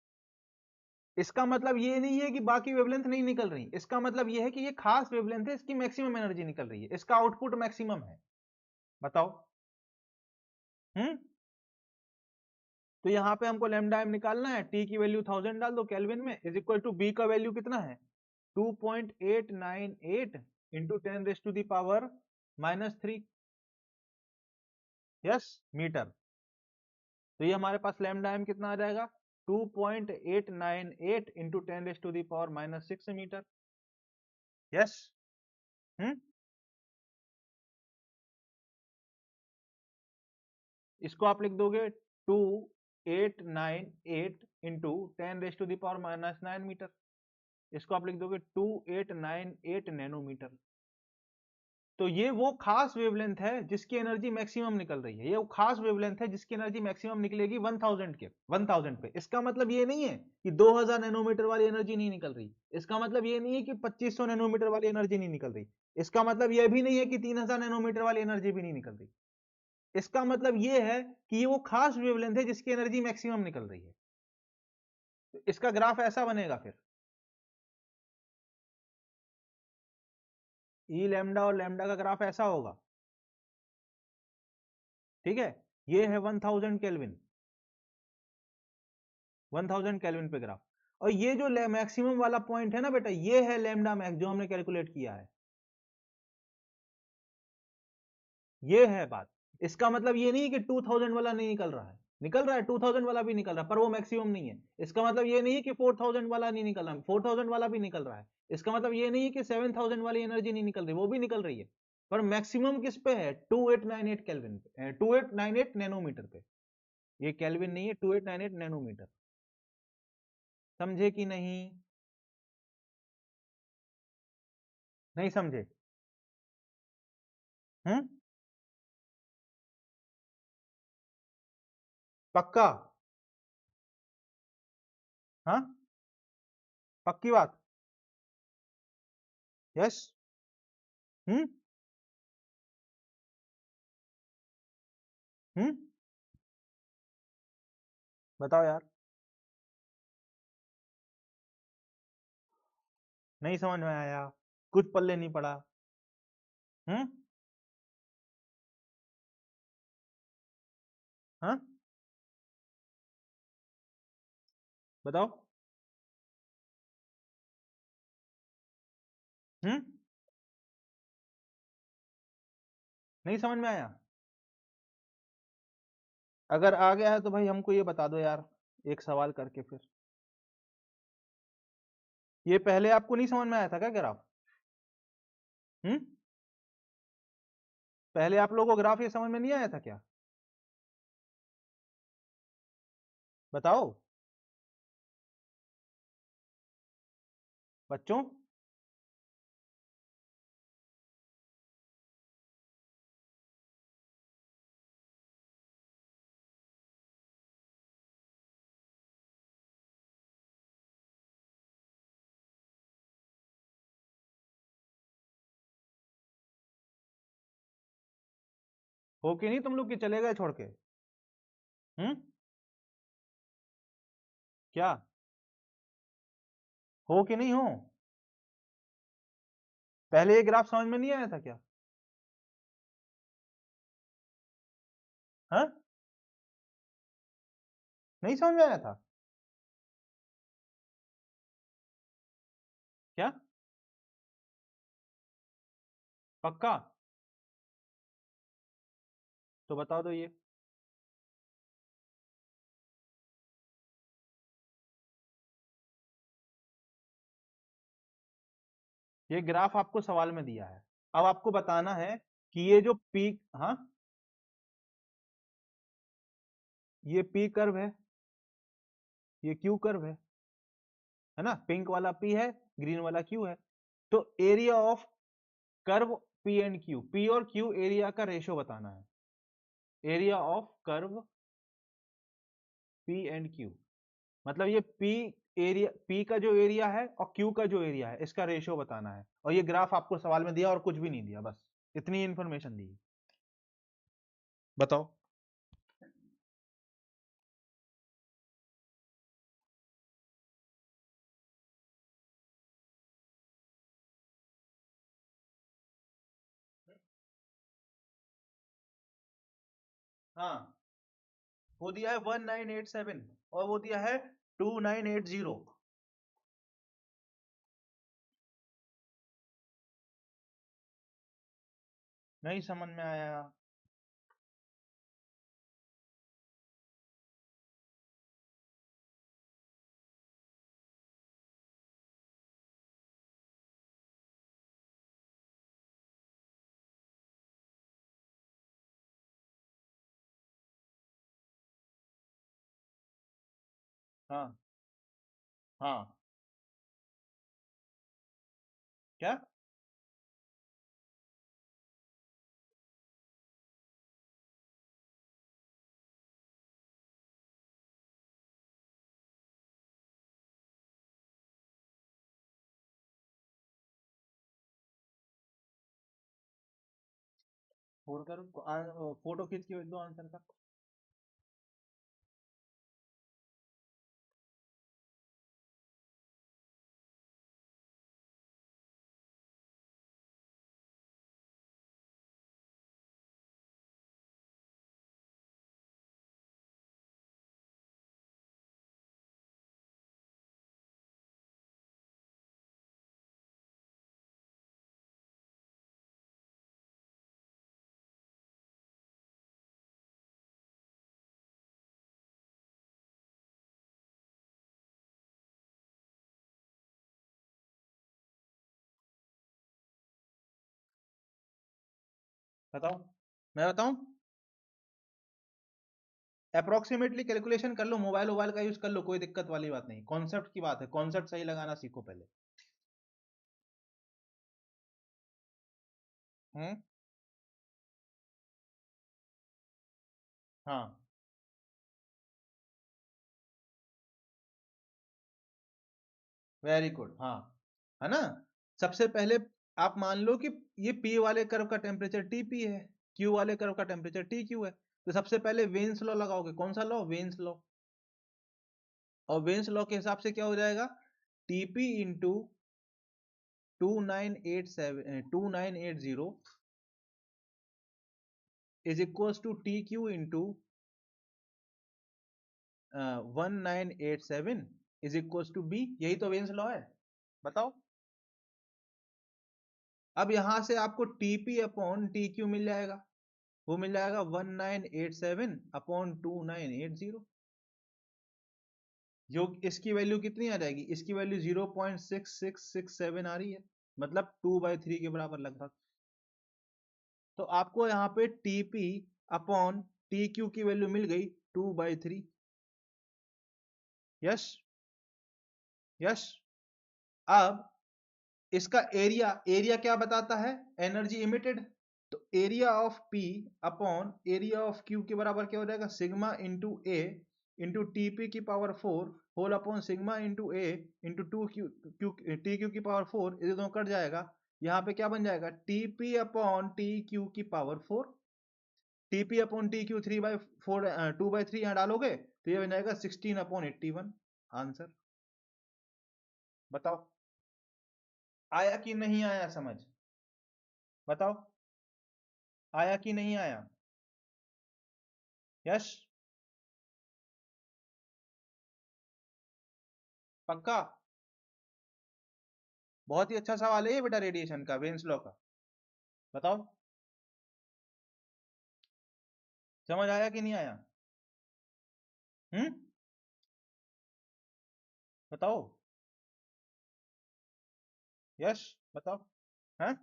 इसका मतलब ये नहीं है कि बाकी वेवलेंथ नहीं निकल रही, इसका मतलब ये है कि ये खास वेवलेंथ है, इसकी मैक्सिमम एनर्जी निकल रही है, इसका आउटपुट मैक्सिमम है। बताओ। हम्म। तो यहाँ पे हमको लैम्डा एम निकालना है, टी की वैल्यू 1000 डाल दो केल्विन में, इज इक्वल टू बी का वैल्यू कितना है? 2.898 इंटू 10⁻³ -3, यस, मीटर। तो ये हमारे पास लैम्डा एम कितना आ जाएगा? 2.898 इंटू 10⁻⁻6 मीटर। यस। हम्म। इसको आप लिख दोगे 2898 इंटू 10⁻⁻9 मीटर। इसको आप लिख दोगे 2898 नैनोमीटर। तो ये वो खास वेवलेंथ है जिसकी एनर्जी मैक्सिमम निकल रही है, ये वो खास वेवलेंथ है जिसकी एनर्जी मैक्सिमम निकलेगी 1000 पे। इसका मतलब ये नहीं है कि 2000 नैनोमीटर वाली एनर्जी नहीं निकल रही, इसका मतलब ये नहीं है कि 2500 नैनोमीटर वाली एनर्जी नहीं निकल रही, इसका मतलब ये भी नहीं है कि 3000 नैनोमीटर वाली एनर्जी भी नहीं निकल रही। इसका मतलब ये है कि ये वो खास वेवलेंथ है जिसकी एनर्जी मैक्सिमम निकल रही है। तो इसका ग्राफ ऐसा बनेगा फिर, ई लैम्डा और लैम्डा का ग्राफ ऐसा होगा, ठीक है। ये है 1000 केल्विन, 1000 केल्विन पे ग्राफ। और ये जो मैक्सिमम वाला पॉइंट है ना बेटा, ये है लैम्डा मैक्स जो हमने कैलकुलेट किया है, ये है बात। इसका मतलब ये नहीं कि 2000 वाला नहीं निकल रहा है, निकल रहा है, 2000 वाला भी निकल रहा है, पर वो मैक्सिमम नहीं है। इसका मतलब ये नहीं कि 4000 वाला नहीं निकल रहा, 4000 वाला भी निकल रहा है। इसका मतलब ये नहीं कि 7000 वाली एनर्जी नहीं निकल रही, वो भी निकल रही है, पर मैक्सिमम किस पे है, 2898 केल्विन पे, 2898 नैनोमीटर पे। ये केल्विन नहीं है, 2898 नैनोमीटर। समझे कि नहीं? नहीं समझे? हम्म, पक्का? हाँ, पक्की बात? यस। हम्म। हम्म। बताओ यार। नहीं समझ में आया, कुछ पल्ले नहीं पड़ा। हम्म। हाँ, बताओ। हम्म। नहीं समझ में आया? अगर आ गया है तो भाई हमको ये बता दो यार, एक सवाल करके फिर। ये पहले आपको नहीं समझ में आया था क्या ग्राफ? हम्म। पहले आप लोगों को ग्राफ ये समझ में नहीं आया था क्या? बताओ बच्चों। हो कि नहीं तुम लोग, कि चले गए छोड़ के? हम्म। क्या? हो कि नहीं हो? पहले ये ग्राफ समझ में नहीं आया था क्या? हाँ, नहीं समझ में आया था? क्या? पक्का? तो बता दो ये। ये ग्राफ आपको सवाल में दिया है, अब आपको बताना है कि ये जो पीक, हाँ, ये पी कर्व है, ये क्यू कर्व है ना, पिंक वाला पी है, ग्रीन वाला क्यू है। तो area of curve P and Q, P और क्यू एरिया का रेशियो बताना है, area of curve P and Q. मतलब ये पी एरिया, पी का जो एरिया है और क्यू का जो एरिया है, इसका रेशियो बताना है। और ये ग्राफ आपको सवाल में दिया और कुछ भी नहीं दिया, बस इतनी इंफॉर्मेशन दी। बताओ। हाँ, वो दिया है 1987 और वो दिया है 2980। नहीं समझ में आया? हाँ। हाँ। क्या? 4 करो, फोटो खींच के भेज दो आंसर का। बताओ, मैं बताऊं? अप्रोक्सीमेटली कैलकुलेशन कर लो, मोबाइल मोबाइल का यूज कर लो, कोई दिक्कत वाली बात नहीं, कॉन्सेप्ट की बात है, कॉन्सेप्ट सही लगाना सीखो पहले। हम्म। हाँ, वेरी गुड, हाँ, है ना। सबसे पहले आप मान लो कि ये पी वाले कर्व का टेम्परेचर टी पी है, क्यू वाले कर्व का टेम्परेचर टी क्यू है, तो सबसे पहले वेन्स लॉ लगाओगे। कौन सा लॉ? Wien's law. और वेन्स लॉ के हिसाब से क्या हो जाएगा? TP into 2980 is equal to T Q into 1987 is equal to b. यही तो वेन्स लॉ है। बताओ। अब यहां से आपको टीपी अपॉन टी क्यू मिल जाएगा, वो मिल जाएगा 1987 अपॉन 2980। जो इसकी वैल्यू कितनी आ जाएगी? इसकी वैल्यू 0.6667 आ रही है, मतलब 2/3 के बराबर लगभग। तो आपको यहाँ पे टीपी अपॉन टी क्यू की वैल्यू मिल गई 2/3। Yes, yes. अब इसका एरिया, एरिया क्या बताता है? Energy emitted. तो area of P upon area of Q के बराबर क्या हो जाएगा? सिग्मा इंटू ए इंटू टीपी की power 4 whole upon sigma into ए into two Q Q T Q की पावर 4। ये दोनों कट जाएगा, यहाँ पे क्या बन जाएगा? टीपी अपॉन टी क्यू की power 4। TP upon T Q 3/4, 2/3 यहाँ डालोगे तो ये बन जाएगा 16/81। आंसर। बताओ, आया कि नहीं आया समझ? बताओ, आया कि नहीं आया? यश, पक्का? बहुत ही अच्छा सवाल है ये बेटा, रेडिएशन का, वेन्स लॉ का। बताओ, समझ आया कि नहीं आया? हम्म। बताओ। यश, बताओ। हैं?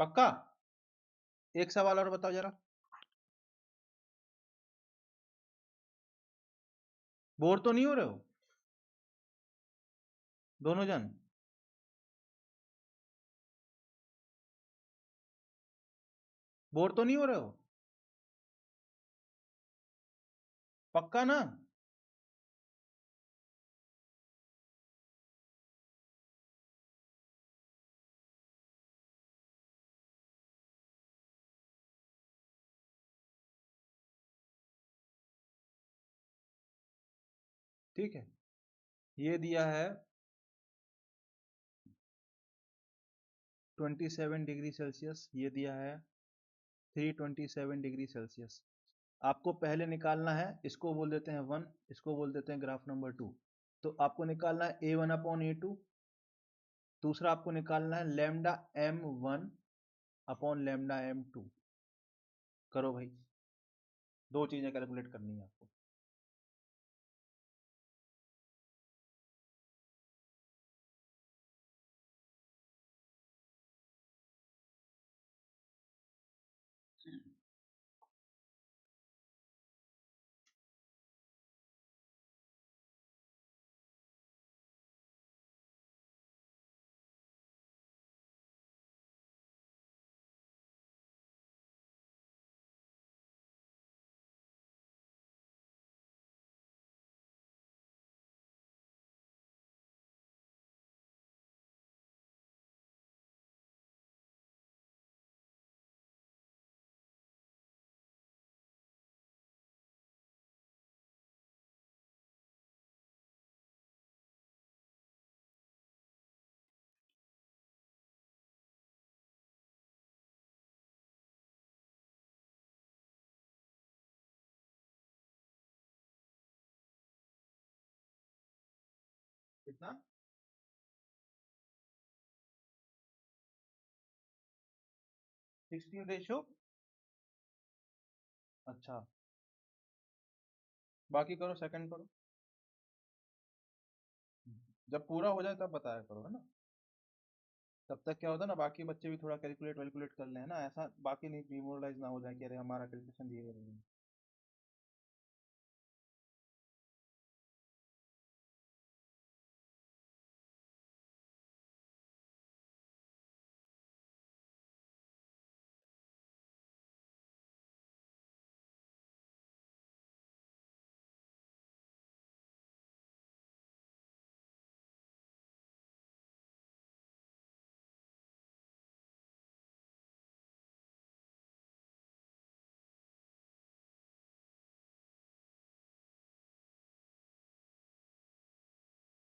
पक्का? एक सवाल और बताओ जरा। बोर तो नहीं हो रहे हो दोनों जन? बोर तो नहीं हो रहे हो? पक्का ना? ठीक है, ये दिया है 27 डिग्री सेल्सियस, ये दिया है 327 डिग्री सेल्सियस। आपको पहले निकालना है, इसको बोल देते हैं 1, इसको बोल देते हैं ग्राफ नंबर 2। तो आपको निकालना है A1/A2। दूसरा आपको निकालना है lambda M1 upon lambda M2। करो भाई, दो चीजें कैलकुलेट करनी है आपको। कितना? 16 रेशो। अच्छा, बाकी करो, सेकंड करो। जब पूरा हो जाए तब बताया करो, है ना। तब तक क्या होता है ना, बाकी बच्चे भी थोड़ा कैलकुलेट वैलकुलेट कर लें, है ना, ऐसा बाकी नहीं डिमोरलाइज ना हो जाए कि अरे हमारा कैलकुलेशन दिए गए नहीं।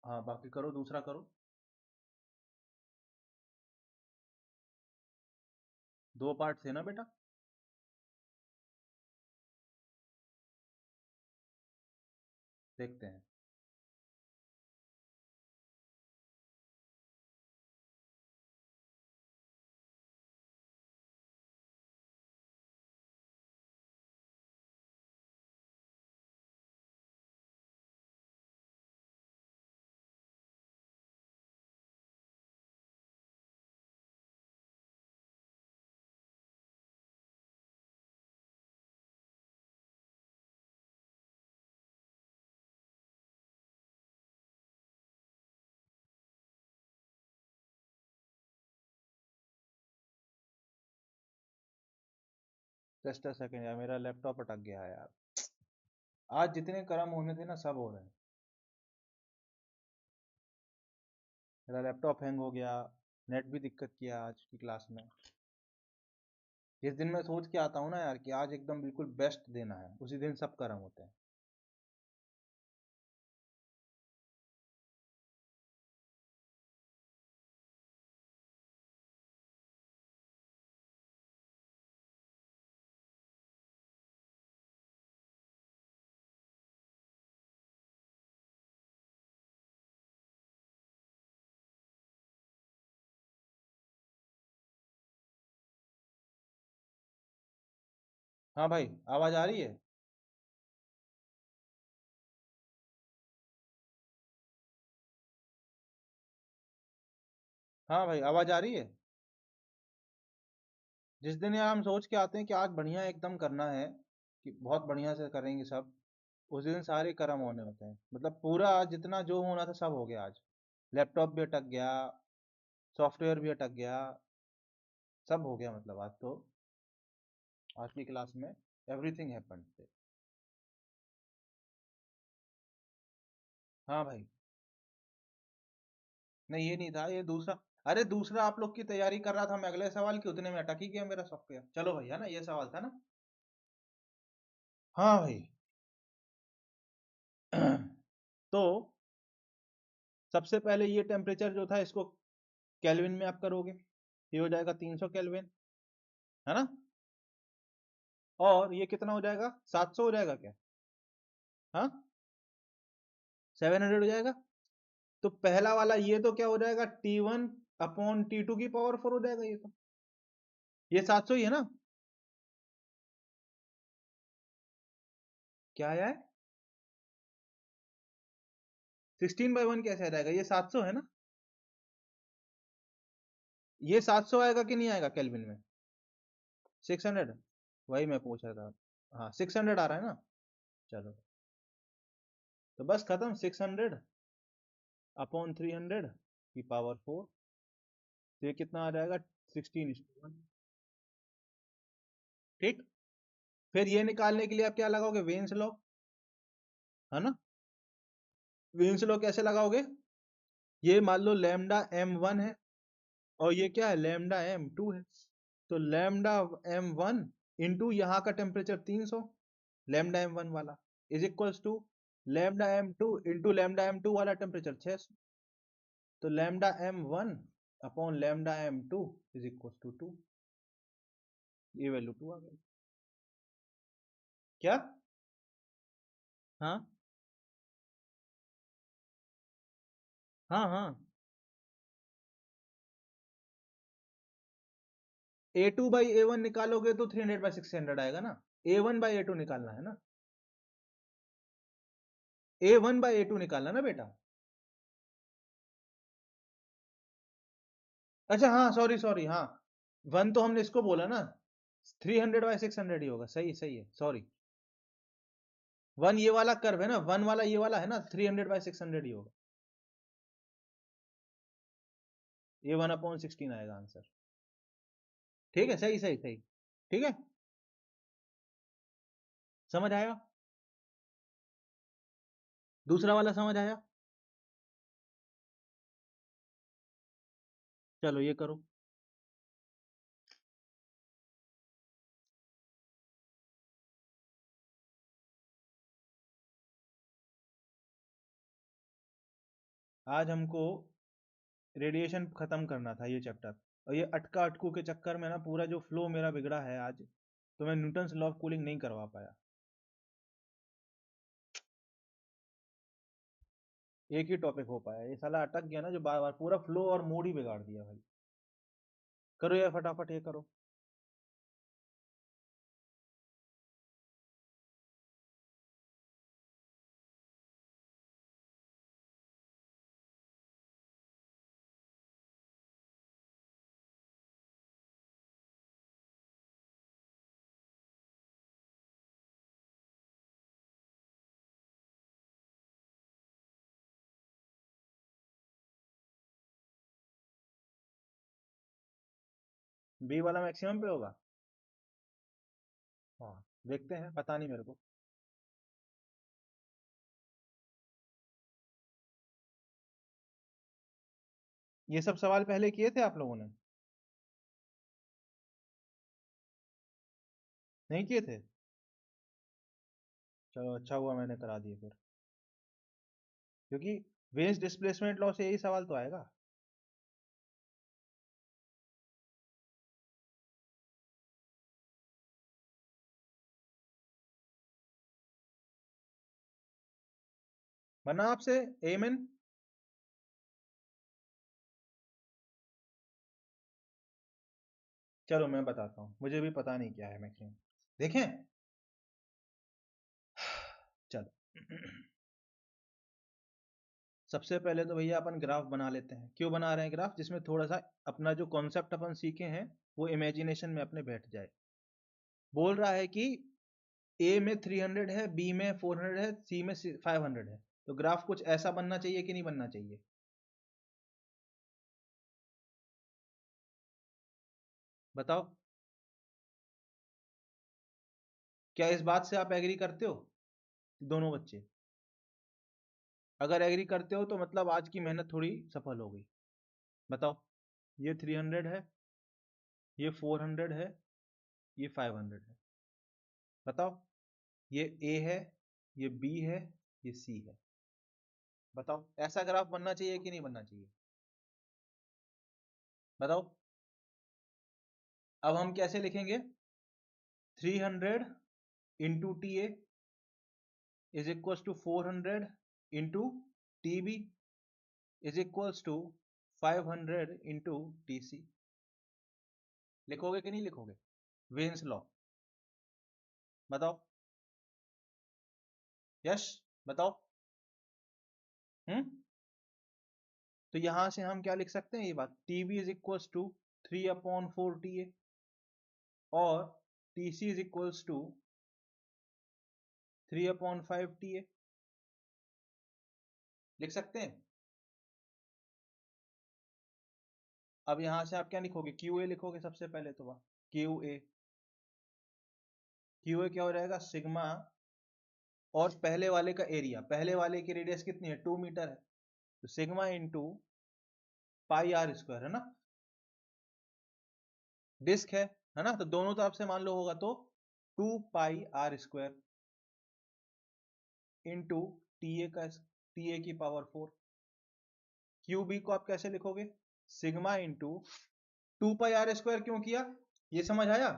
हाँ, बाकी करो, दूसरा करो। 2 पार्ट थे ना बेटा? देखते हैं। जस्ट अ सेकंड यार, मेरा लैपटॉप अटक गया है यार। आज जितने कर्म होने थे ना, सब हो रहे हैं। मेरा लैपटॉप हैंग हो गया, नेट भी दिक्कत किया आज की क्लास में। जिस दिन मैं सोच के आता हूँ ना यार कि आज एकदम बिल्कुल बेस्ट देना है, उसी दिन सब कर्म होते हैं। हाँ भाई, आवाज आ रही है? हाँ भाई, आवाज आ रही है। जिस दिन यार हम सोच के आते हैं कि आज बढ़िया एकदम करना है, कि बहुत बढ़िया से करेंगे सब, उस दिन सारे कर्म होने होते हैं। मतलब पूरा आज जितना जो होना था सब हो गया आज। लैपटॉप भी अटक गया, सॉफ्टवेयर भी अटक गया, सब हो गया। मतलब आज तो, आज की क्लास में एवरीथिंग हैपेंड। हाँ भाई। नहीं, ये नहीं था, ये दूसरा। अरे दूसरा आप लोग की तैयारी कर रहा था मैं अगले सवाल की, उतने में अटक ही गया मेरा सॉफ्टवेयर। चलो भैया ना, ये सवाल था ना। हाँ भाई। तो सबसे पहले ये टेम्परेचर जो था इसको केल्विन में आप करोगे, ये हो जाएगा 300 केल्विन, है ना। और ये कितना हो जाएगा, 700 हो जाएगा क्या? हाँ, 700 हो जाएगा। तो पहला वाला ये तो क्या हो जाएगा, T1/T2 की पावर 4 हो जाएगा ये तो। ये 700 ही है ना? क्या आया है? 16/1 कैसे आ जाएगा, ये 700 है ना। ये 700 आएगा कि नहीं आएगा केल्विन में? 600। वही मैं पूछ रहा था। हाँ, 600 आ रहा है ना। चलो, तो बस खत्म। 600/300 की पावर 4। तो ये कितना आ जाएगा, 16:1। ठीक। फिर ये निकालने के लिए आप क्या लगाओगे, वेन्स लॉ, है ना। वेन्स लॉ कैसे लगाओगे? ये मान लो λm1 है, और ये क्या है, λm2 है। तो λm1 इंटू यहाँ का टेम्परेचर 300, λm1 वाला, is equals to λm2 into λm2 वाला टेम्परेचर 600। तो λm1/λm2 इज इक्वल्स टू 2। ये वैल्यू 2 आ गई। क्या? हाँ, हाँ हाँ, A2/A1 निकालोगे तो 300/600 आएगा ना। A1/A2 निकालना है ना, A1/A2 निकालना ना बेटा। अच्छा हाँ, सॉरी सॉरी, हाँ 1 तो हमने इसको बोला ना, 300/600 ही होगा, सही सही है, सॉरी। 1 ये वाला कर्व है ना, 1 वाला ये वाला है ना, 300/600 ही होगा, ये 1/16 आएगा आंसर। ठीक है, सही सही सही, ठीक है, समझ आया? दूसरा वाला समझ आया? चलो ये करो। आज हमको रेडिएशन खत्म करना था ये चैप्टर, और ये अटका अटकू के चक्कर में ना पूरा जो फ्लो मेरा बिगड़ा है आज, तो मैं न्यूटन्स लॉ ऑफ कूलिंग नहीं करवा पाया। एक ही टॉपिक हो पाया, ये साला अटक गया ना जो बार बार, पूरा फ्लो और मूड ही बिगाड़ दिया भाई। करो यार फटाफट, ये करो। बी वाला मैक्सिमम पे होगा, हाँ देखते हैं, पता नहीं मेरे को। ये सब सवाल पहले किए थे आप लोगों ने? नहीं किए थे? चलो अच्छा हुआ मैंने करा दिए फिर, क्योंकि वेन्स डिस्प्लेसमेंट लॉ से यही सवाल तो आएगा। बना आपसे एमएन? चलो मैं बताता हूँ, मुझे भी पता नहीं क्या है मैक्सिमम, देखें। चलो सबसे पहले तो भैया अपन ग्राफ बना लेते हैं। क्यों बना रहे हैं ग्राफ? जिसमें थोड़ा सा अपना जो कॉन्सेप्ट अपन सीखे हैं वो इमेजिनेशन में अपने बैठ जाए। बोल रहा है कि ए में 300 है, बी में 400 है, सी में 500 है, तो ग्राफ कुछ ऐसा बनना चाहिए कि नहीं बनना चाहिए? बताओ, क्या इस बात से आप एग्री करते हो दोनों बच्चे? अगर एग्री करते हो तो मतलब आज की मेहनत थोड़ी सफल हो गई। बताओ, ये 300 है, ये 400 है, ये 500 है। बताओ, ये ए है, ये बी है, ये सी है। बताओ, ऐसा ग्राफ बनना चाहिए कि नहीं बनना चाहिए? बताओ। अब हम कैसे लिखेंगे? 300 into T A is equals to 400 into T B is equals to 500 into T C. लिखोगे कि नहीं लिखोगे? Wien's law. बताओ। यश, बताओ। हम्म, तो यहां से हम क्या लिख सकते हैं ये बात, T B is equals to 3/4 T A, और T C is equals to 3/5 T A. लिख सकते हैं। अब यहां से आप क्या लिखोगे? क्यू ए लिखोगे सबसे पहले तो, क्यू ए, क्यू ए क्या हो जाएगा? सिग्मा, और पहले वाले का एरिया, पहले वाले की रेडियस कितनी है? 2 मीटर है, तो sigma into pi are square, है ना, डिस्क है ना, तो दोनों तरफ से मान लो होगा तो 2 pi are square into T A की पावर 4। क्यू बी को आप कैसे लिखोगे? Sigma into 2 pi are square, क्यों किया ये समझ आया?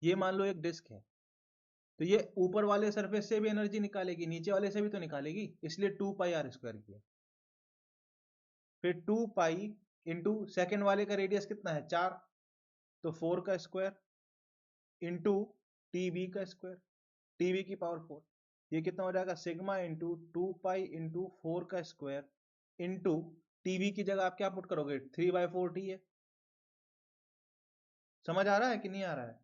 ये मान लो एक डिस्क है, तो ये ऊपर वाले सरफेस से भी एनर्जी निकालेगी, नीचे वाले से भी तो निकालेगी, इसलिए 2 पाई आर स्क्वायर किया। फिर 2 पाई इंटू सेकेंड वाले का रेडियस कितना है 4, तो 4 का स्क्वायर इंटू टीबी का स्क्वायर, टीबी की पावर 4, ये कितना हो जाएगा सिग्मा इंटू 2 पाई इंटू 4 का स्क्वायर इंटू टीबी की जगह आप क्या पुट करोगे 3/4 टी है। समझ आ रहा है कि नहीं आ रहा है?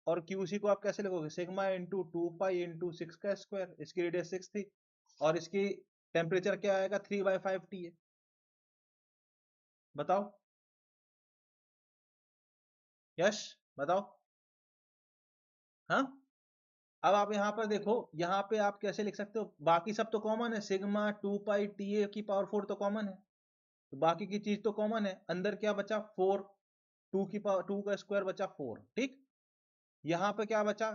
और क्यूसी को आप कैसे लिखोगे सिग्मा इंटू 2 पाई इंटू 6 का स्क्वायर, इसकी रेडियस 6 थी और इसकी टेम्परेचर क्या आएगा 3/5 टी है। बताओ यश, बताओ। हाँ, अब आप यहाँ पर देखो, यहाँ पे आप कैसे लिख सकते हो, बाकी सब तो कॉमन है, सिग्मा 2 पाई टी ए की पावर 4 तो कॉमन है, तो बाकी की चीज तो कॉमन है, अंदर क्या बचा 4, 2 की पावर 2 का स्क्वायर बचा 4, ठीक। यहाँ पे क्या बचा,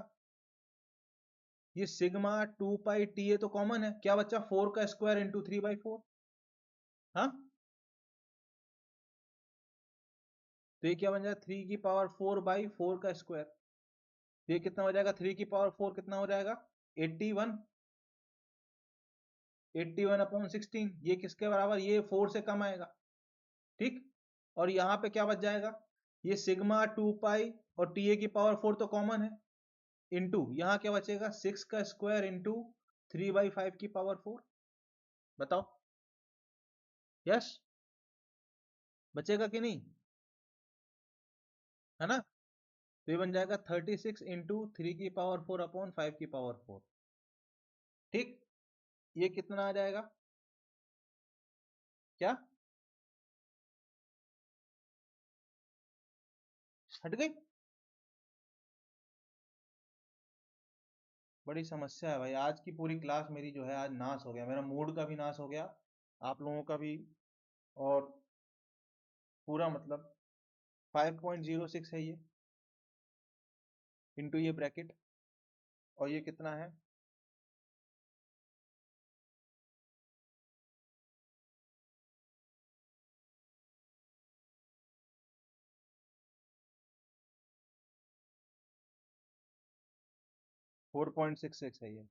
ये सिग्मा 2 पाई टी ए तो कॉमन है, क्या बचा 4 का स्क्वायर इंटू 3/4। हाँ, तो ये क्या बन जाएगा 3 की पावर 4/4 का स्क्वायर, तो ये कितना हो जाएगा 3 की पावर 4 कितना हो जाएगा 81, 81/16, ये किसके बराबर, ये 4 से कम आएगा, ठीक। और यहाँ पे क्या बच जाएगा, ये सिग्मा 2 पाई और टी ए की पावर 4 तो कॉमन है, इंटू यहाँ क्या बचेगा 6 का स्क्वायर इंटू 3/5 की पावर 4। बताओ यस, बचेगा कि नहीं, है ना। तो ये बन जाएगा 36 इंटू 3 की पावर 4 अपॉन 5 की पावर 4, ठीक। ये कितना आ जाएगा, क्या हट गई, बड़ी समस्या है भाई, आज की पूरी क्लास मेरी जो है आज नाश हो गया, मेरा मूड का भी नाश हो गया, आप लोगों का भी, और पूरा मतलब 5.06 है ये, इंटू ये ब्रैकेट, और ये कितना है 4.66 है ये।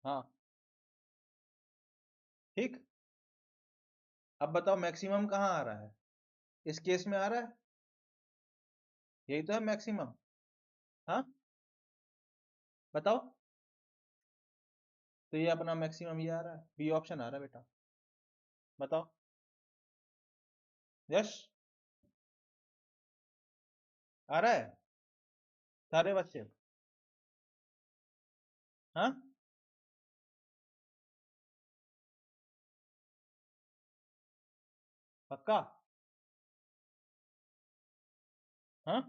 हाँ, ठीक। अब बताओ मैक्सिमम कहाँ आ रहा है, इस केस में आ रहा है, यही तो है मैक्सिमम। हाँ, बताओ, तो ये अपना मैक्सिमम ये आ रहा है, बी ऑप्शन आ रहा है बेटा, बताओ यश, आ रहा है सारे बच्चे। हाँ, पक्का। हाँ,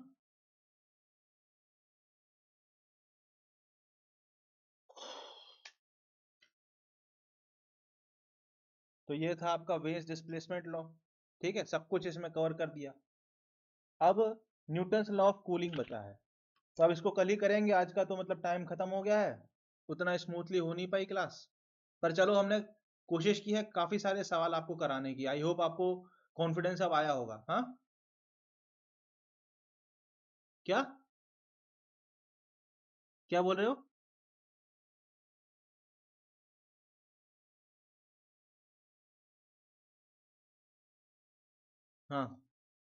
तो ये था आपका वेज डिस्प्लेसमेंट लॉ, ठीक है, सब कुछ इसमें कवर कर दिया। अब न्यूटन्स लॉ ऑफ कूलिंग बचा है, तो अब इसको कल ही करेंगे, आज का तो मतलब टाइम खत्म हो गया है, उतना स्मूथली हो नहीं पाई क्लास, पर चलो हमने कोशिश की है काफी सारे सवाल आपको कराने की, आई होप आपको कॉन्फिडेंस अब आया होगा। हाँ, क्या क्या बोल रहे हो? हाँ,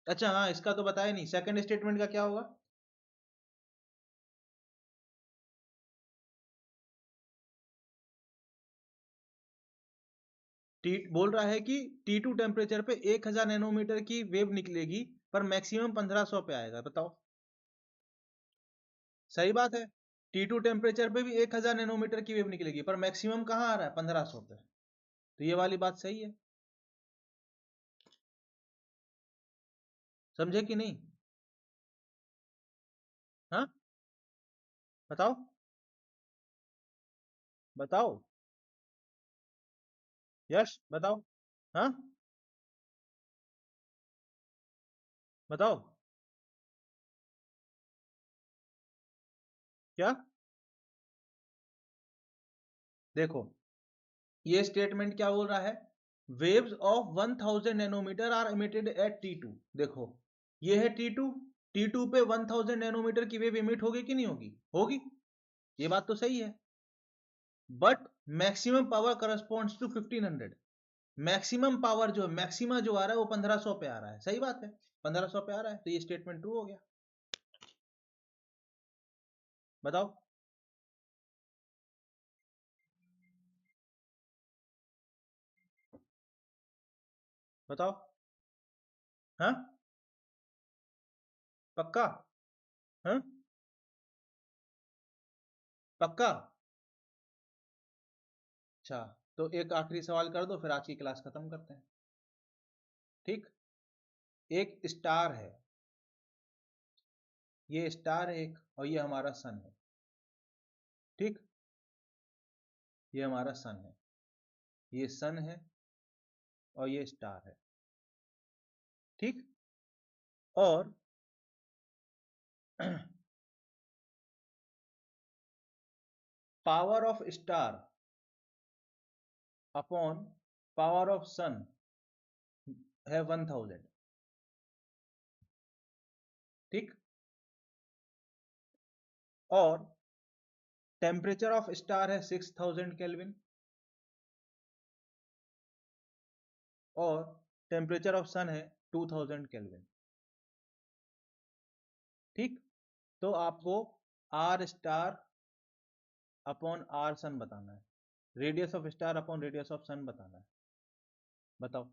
अच्छा, हाँ इसका तो बताया नहीं, सेकंड स्टेटमेंट का क्या होगा? टी बोल रहा है कि T2 टेम्परेचर पे 1000 नैनोमीटर की वेव निकलेगी, पर मैक्सिमम 1500 पे आएगा, बताओ। सही बात है, T2 टेम्परेचर पे भी 1000 नैनोमीटर की वेव निकलेगी, पर मैक्सिमम कहाँ आ रहा है 1500 पे, तो ये वाली बात सही है, समझे कि नहीं? हाँ, बताओ, बताओ यश, बताओ। हाँ, बताओ, क्या, देखो ये स्टेटमेंट क्या बोल रहा है, waves of 1000 nanometre are emitted at T2, देखो ये है T2, T2 पे 1000 नैनोमीटर की वेव इमिट होगी कि नहीं होगी? होगी, ये बात तो सही है। But maximum power corresponds to 1500। Maximum power जो मैक्सिमा जो आ रहा है वो 1500 पे आ रहा है। सही बात है, 1500 पे आ रहा है, तो ये स्टेटमेंट ट्रू हो गया। बताओ। बताओ। हाँ, पक्का? हाँ, पक्का? अच्छा, तो एक आखिरी सवाल कर दो, फिर आज की क्लास खत्म करते हैं। ठीक। एक स्टार है, ये स्टार है एक, और ये हमारा सन है। ठीक, ये हमारा सन है, ये सन है, और ये स्टार है। ठीक। और power of star upon power of sun है 1000। ठीक। और टेम्परेचर ऑफ स्टार है 6000 केल्विन, और टेम्परेचर ऑफ सन है 2000 केल्विन। ठीक। तो आपको R star upon R sun बताना है, radius of star upon radius of sun बताना है। बताओ।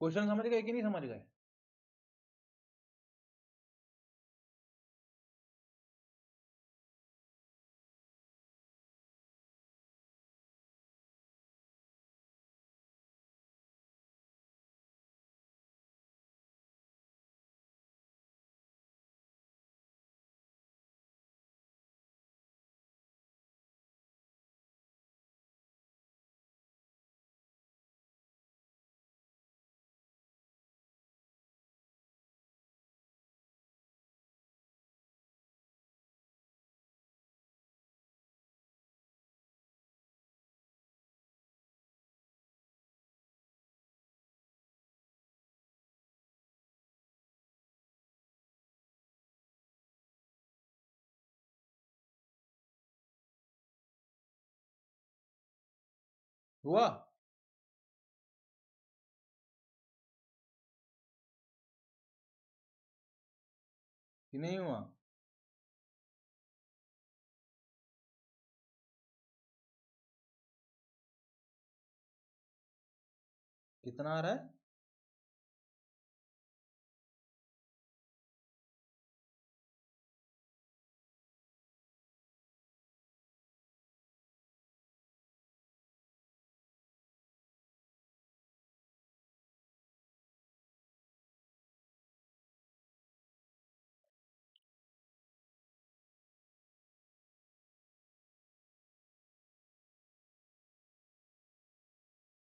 क्वेश्चन समझ गए कि नहीं समझ गए? हुआ कि नहीं हुआ? कितना आ रहा है?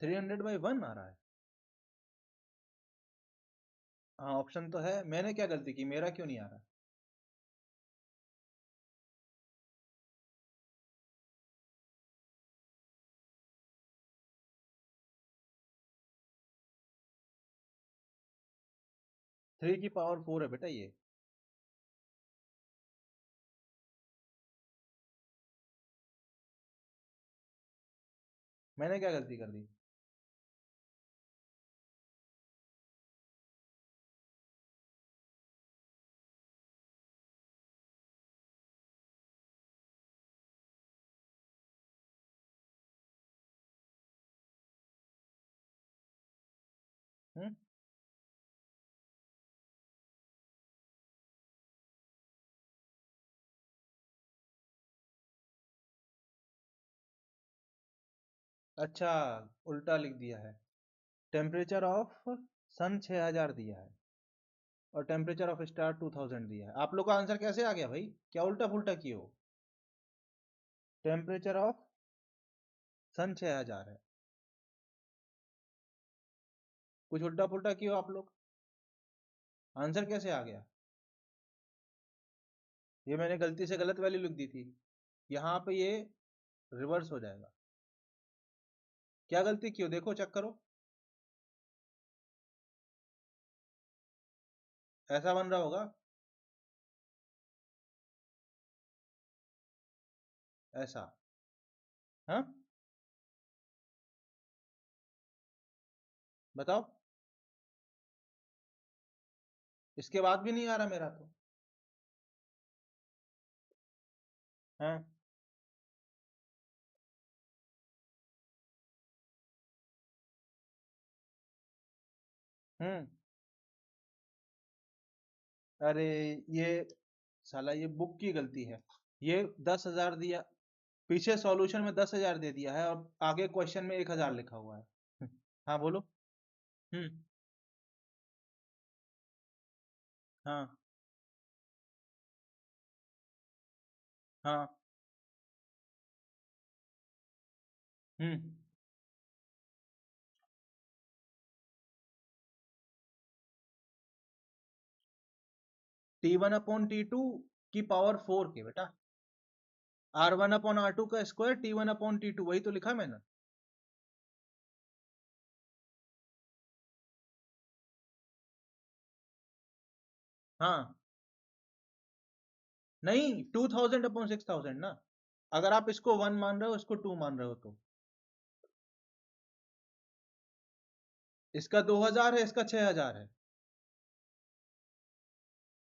थ्री हंड्रेड बाई वन आ रहा है। हाँ, ऑप्शन तो है। मैंने क्या गलती की, मेरा क्यों नहीं आ रहा? थ्री की पावर फोर है बेटा ये। मैंने क्या गलती कर दी? हम्म। अच्छा, उल्टा लिख दिया है। टेम्परेचर ऑफ सन 6000 दिया है, और टेम्परेचर ऑफ स्टार 2000 दिया है। आप लोग का आंसर कैसे आ गया भाई? क्या उल्टा पुल्टा किए हो? टेम्परेचर ऑफ सन 6000 है, कुछ उल्टा पुल्टा किया आप लोग, आंसर कैसे आ गया? ये मैंने गलती से गलत वैल्यू लिख दी थी, यहाँ पे ये रिवर्स हो जाएगा। क्या गलती की हो देखो, चेक करो। ऐसा बन रहा होगा, ऐसा। हाँ बताओ, इसके बाद भी नहीं आ रहा मेरा तो। हाँ। हम्म। अरे ये साला ये बुक की गलती है। ये 10,000 दिया, पीछे सॉल्यूशन में 10,000 दे दिया है और आगे क्वेश्चन में 1,000 लिखा हुआ है। हाँ बोलो। हम्म। हाँ। हाँ। हम्म। T1/T2 की पावर 4 के बेटा, R1/R2 का स्क्वायर T1/T2, वही तो लिखा मैंने। हाँ। नहीं, 2,000/6,000 ना, अगर आप इसको 1 मान रहे हो, इसको 2 मान रहे हो तो। इसका 2,000 है, इसका 6,000 है।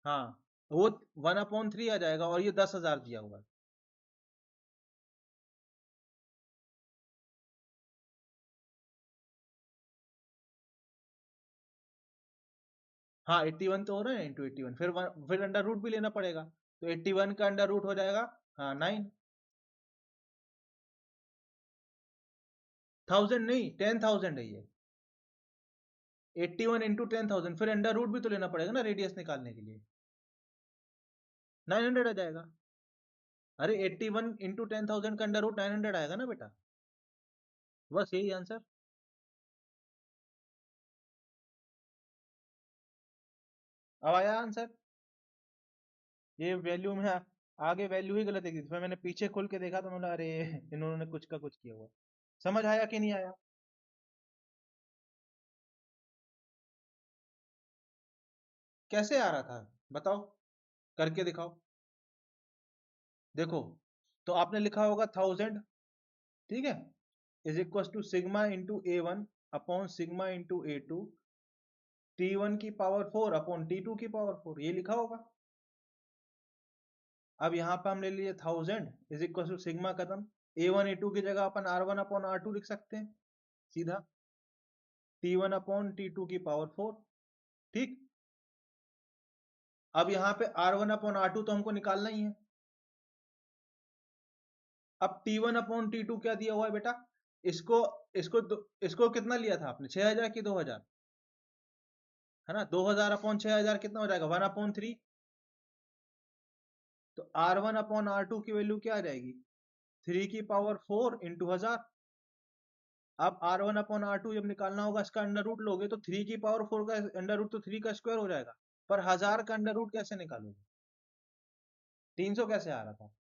हाँ, वो 1/3 आ जाएगा और ये 10,000 दिया हुआ है। हाँ 81 तो हो रहा है, इंटू 81, फिर अंडर रूट भी लेना पड़ेगा, तो 81 का अंडर रूट हो जाएगा। हाँ 9। 1000 नहीं, 10,000 है ये। 81 इंटू 10,000, फिर अंडर रूट भी तो लेना पड़ेगा ना रेडियस निकालने के लिए। 900 आ जाएगा। अरे 81 इंटू 10,000 का अंडर रूट 900 आएगा ना बेटा, बस यही आंसर। अब आया आंसर। ये वैल्यू में आगे वैल्यू ही गलत है, फिर मैंने पीछे खोल के देखा तो मैंने अरे इन्होंने कुछ का कुछ किया हुआ। समझ आया कि नहीं आया? कैसे आ रहा था बताओ, करके दिखाओ। देखो, तो आपने लिखा होगा 1000, ठीक है, is equal to sigma into A1 upon sigma into A2, T1 की पावर 4 अपॉन T2 की पावर 4, ये लिखा होगा। अब यहाँ पे हम ले लिए 1000 इज इक्वल टू सिग्मा खत्म, A1 A2 की जगह अपन R1/R2 लिख सकते हैं सीधा, T1/T2 की पावर 4। ठीक, अब यहाँ पे R1/R2 तो हमको निकालना ही है। अब T1/T2 क्या दिया हुआ है बेटा, इसको इसको कितना लिया था आपने, 6,000 की 2,000, है ना, 2,000/6,000 कितना हो जाएगा, 1/3। तो R1/R2 की वैल्यू क्या आ जाएगी, 3 की पावर 4 इंटू 1000। अब R1/R2 जब निकालना होगा, इसका अंडर रूट लोगे तो 3 की पावर 4 का अंडर रूट तो 3 का स्क्वायर हो जाएगा, पर 1000 का अंडर रूट कैसे निकालोगे, 300 कैसे आ रहा था,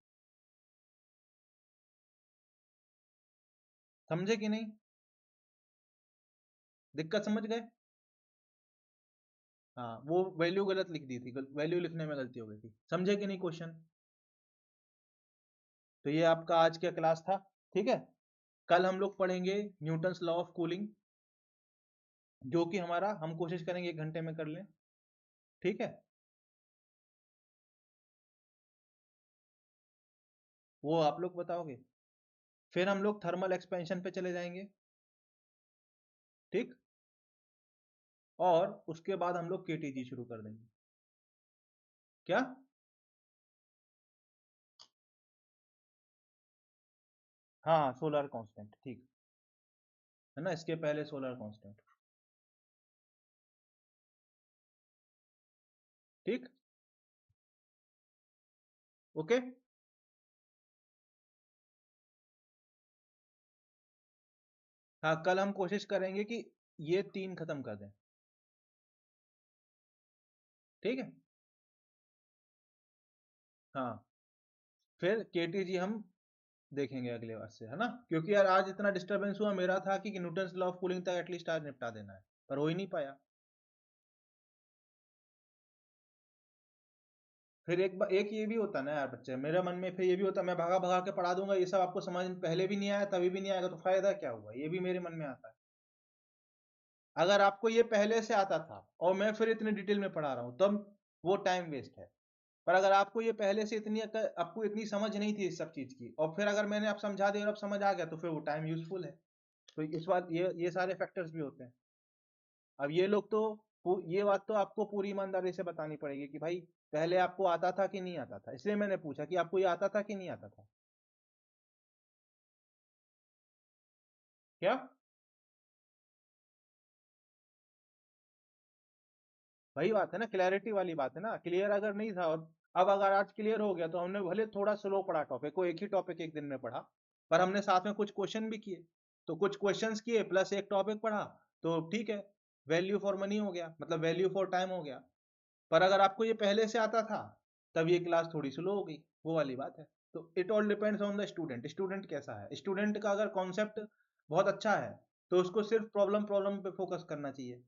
समझे कि नहीं? दिक्कत समझ गए? हाँ, वो वैल्यू गलत लिख दी थी, वैल्यू लिखने में गलती हो गई थी, समझे कि नहीं क्वेश्चन? तो ये आपका आज का क्लास था, ठीक है। कल हम लोग पढ़ेंगे न्यूटन्स लॉ ऑफ कूलिंग, जो कि हमारा हम कोशिश करेंगे 1 घंटे में कर लें, ठीक है। वो आप लोग बताओगे, फिर हम लोग थर्मल एक्सपेंशन पे चले जाएंगे, ठीक, और उसके बाद हम लोग केटीजी शुरू कर देंगे। क्या? हाँ सोलर कांस्टेंट, ठीक है ना, इसके पहले सोलर कांस्टेंट, ठीक, ओके। हाँ कल हम कोशिश करेंगे कि ये 3 खत्म कर दें, ठीक है। हाँ, फिर केटीजी हम देखेंगे अगले बार से, है ना, क्योंकि यार आज इतना डिस्टरबेंस हुआ मेरा था कि न्यूटन्स लॉ ऑफ कूलिंग तक एटलीस्ट आज निपटा देना है, पर हो ही नहीं पाया। फिर एक ये भी होता ना यार बच्चे, मेरे मन में फिर ये भी होता, मैं भगा भगा के पढ़ा दूंगा, ये सब आपको समझ पहले भी नहीं आया तभी भी नहीं आएगा, तो फायदा क्या हुआ, ये भी मेरे मन में आता है। अगर आपको ये पहले से आता था और मैं फिर इतने डिटेल में पढ़ा रहा हूँ तब वो टाइम वेस्ट है। पर अगर आपको ये पहले से आपको इतनी समझ नहीं थी इस सब चीज की, और फिर अगर मैंने आप समझा दिया और अब समझ आ गया, तो फिर वो टाइम यूजफुल है। तो इस बात ये सारे फैक्टर्स भी होते हैं। अब ये लोग तो ये बात तो आपको पूरी ईमानदारी से बतानी पड़ेगी कि भाई पहले आपको आता था कि नहीं आता था, इसलिए मैंने पूछा कि आपको ये आता था कि नहीं आता था। क्या? वही बात है ना, क्लैरिटी वाली बात है ना, क्लियर अगर नहीं था, और अब अगर आज क्लियर हो गया, तो हमने भले थोड़ा स्लो पढ़ा टॉपिक को, एक ही टॉपिक एक दिन में पढ़ा, पर हमने साथ में कुछ क्वेश्चन भी किए, तो कुछ क्वेश्चंस किए प्लस एक टॉपिक पढ़ा, तो ठीक है, वैल्यू फॉर मनी हो गया, मतलब वैल्यू फॉर टाइम हो गया। पर अगर आपको ये पहले से आता था तब ये क्लास थोड़ी स्लो हो गई, वो वाली बात है। तो it all depends on the student, student कैसा है, स्टूडेंट का अगर कॉन्सेप्ट बहुत अच्छा है तो उसको सिर्फ प्रॉब्लम प्रॉब्लम पे फोकस करना चाहिए।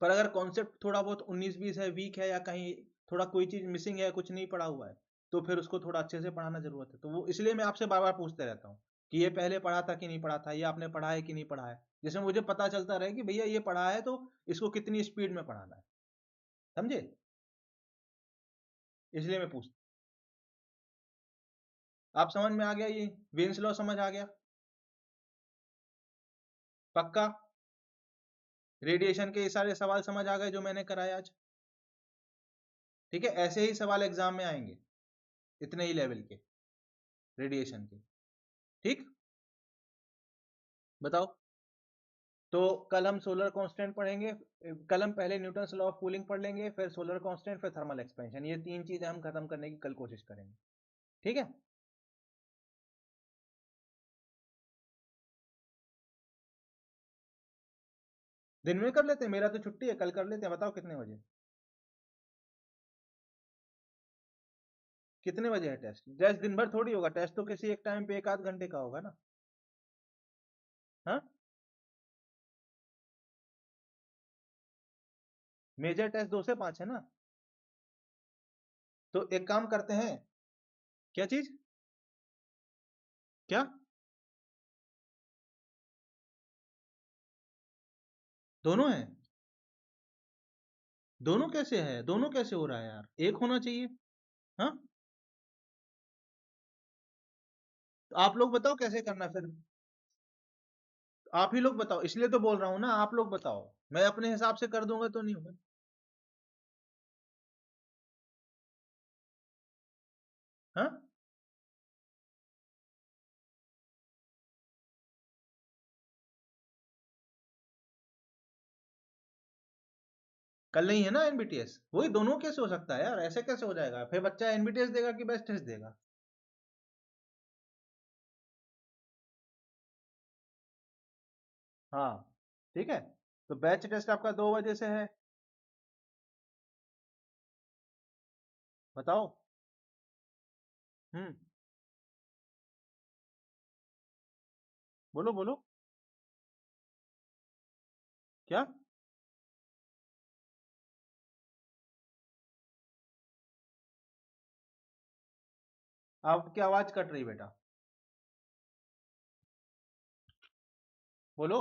पर अगर कॉन्सेप्ट थोड़ा बहुत 19-20 है, वीक है, या कहीं थोड़ा कोई चीज मिसिंग है, कुछ नहीं पढ़ा हुआ है, तो फिर उसको थोड़ा अच्छे से पढ़ाना जरूरत है। तो वो इसलिए मैं आपसे बार बार पूछते रहता हूँ कि ये पहले पढ़ा था कि नहीं पढ़ा था, ये आपने पढ़ा है कि नहीं पढ़ा है, जिससे मुझे पता चलता रहे कि भैया ये पढ़ा है तो इसको कितनी स्पीड में पढ़ाना है, समझे, इसलिए मैं पूछता। आप समझ में आ गया, ये वेन्स लॉ समझ आ गया, पक्का? रेडिएशन के ये सारे सवाल समझ आ गए जो मैंने कराए आज? ठीक है, ऐसे ही सवाल एग्जाम में आएंगे, इतने ही लेवल के रेडिएशन के, ठीक, बताओ। तो कल हम सोलर कांस्टेंट पढ़ेंगे, कल हम पहले न्यूटन्स लॉ ऑफ कूलिंग पढ़ लेंगे, फिर सोलर कांस्टेंट, फिर थर्मल एक्सपेंशन, ये 3 चीजें हम खत्म करने की कल कोशिश करेंगे, ठीक है। दिन में कर लेते हैं, मेरा तो छुट्टी है, कल कर लेते हैं, बताओ कितने बजे? कितने बजे है टेस्ट? टेस्ट दिन भर थोड़ी होगा, टेस्ट तो किसी एक टाइम पे 1 आध घंटे का होगा ना। हाँ, मेजर टेस्ट 2 से 5 है ना। तो एक काम करते हैं। क्या चीज? क्या? दोनों है? दोनों कैसे है, दोनों कैसे हो रहा है यार, एक होना चाहिए। हाँ, तो आप लोग बताओ कैसे करना है फिर। आप ही लोग बताओ, इसलिए तो बोल रहा हूँ ना, आप लोग बताओ, मैं अपने हिसाब से कर दूंगा तो नहीं होगा। हाँ, कल नहीं है ना एनबीटीएस, वही दोनों कैसे हो सकता है यार, ऐसे कैसे हो जाएगा, फिर बच्चा एनबीटीएस देगा कि बेस्ट टेस्ट देगा? हाँ, ठीक है, तो बैच टेस्ट आपका 2 बजे से है, बताओ। हम्म, बोलो बोलो। क्या? आपकी आवाज कट रही बेटा, बोलो।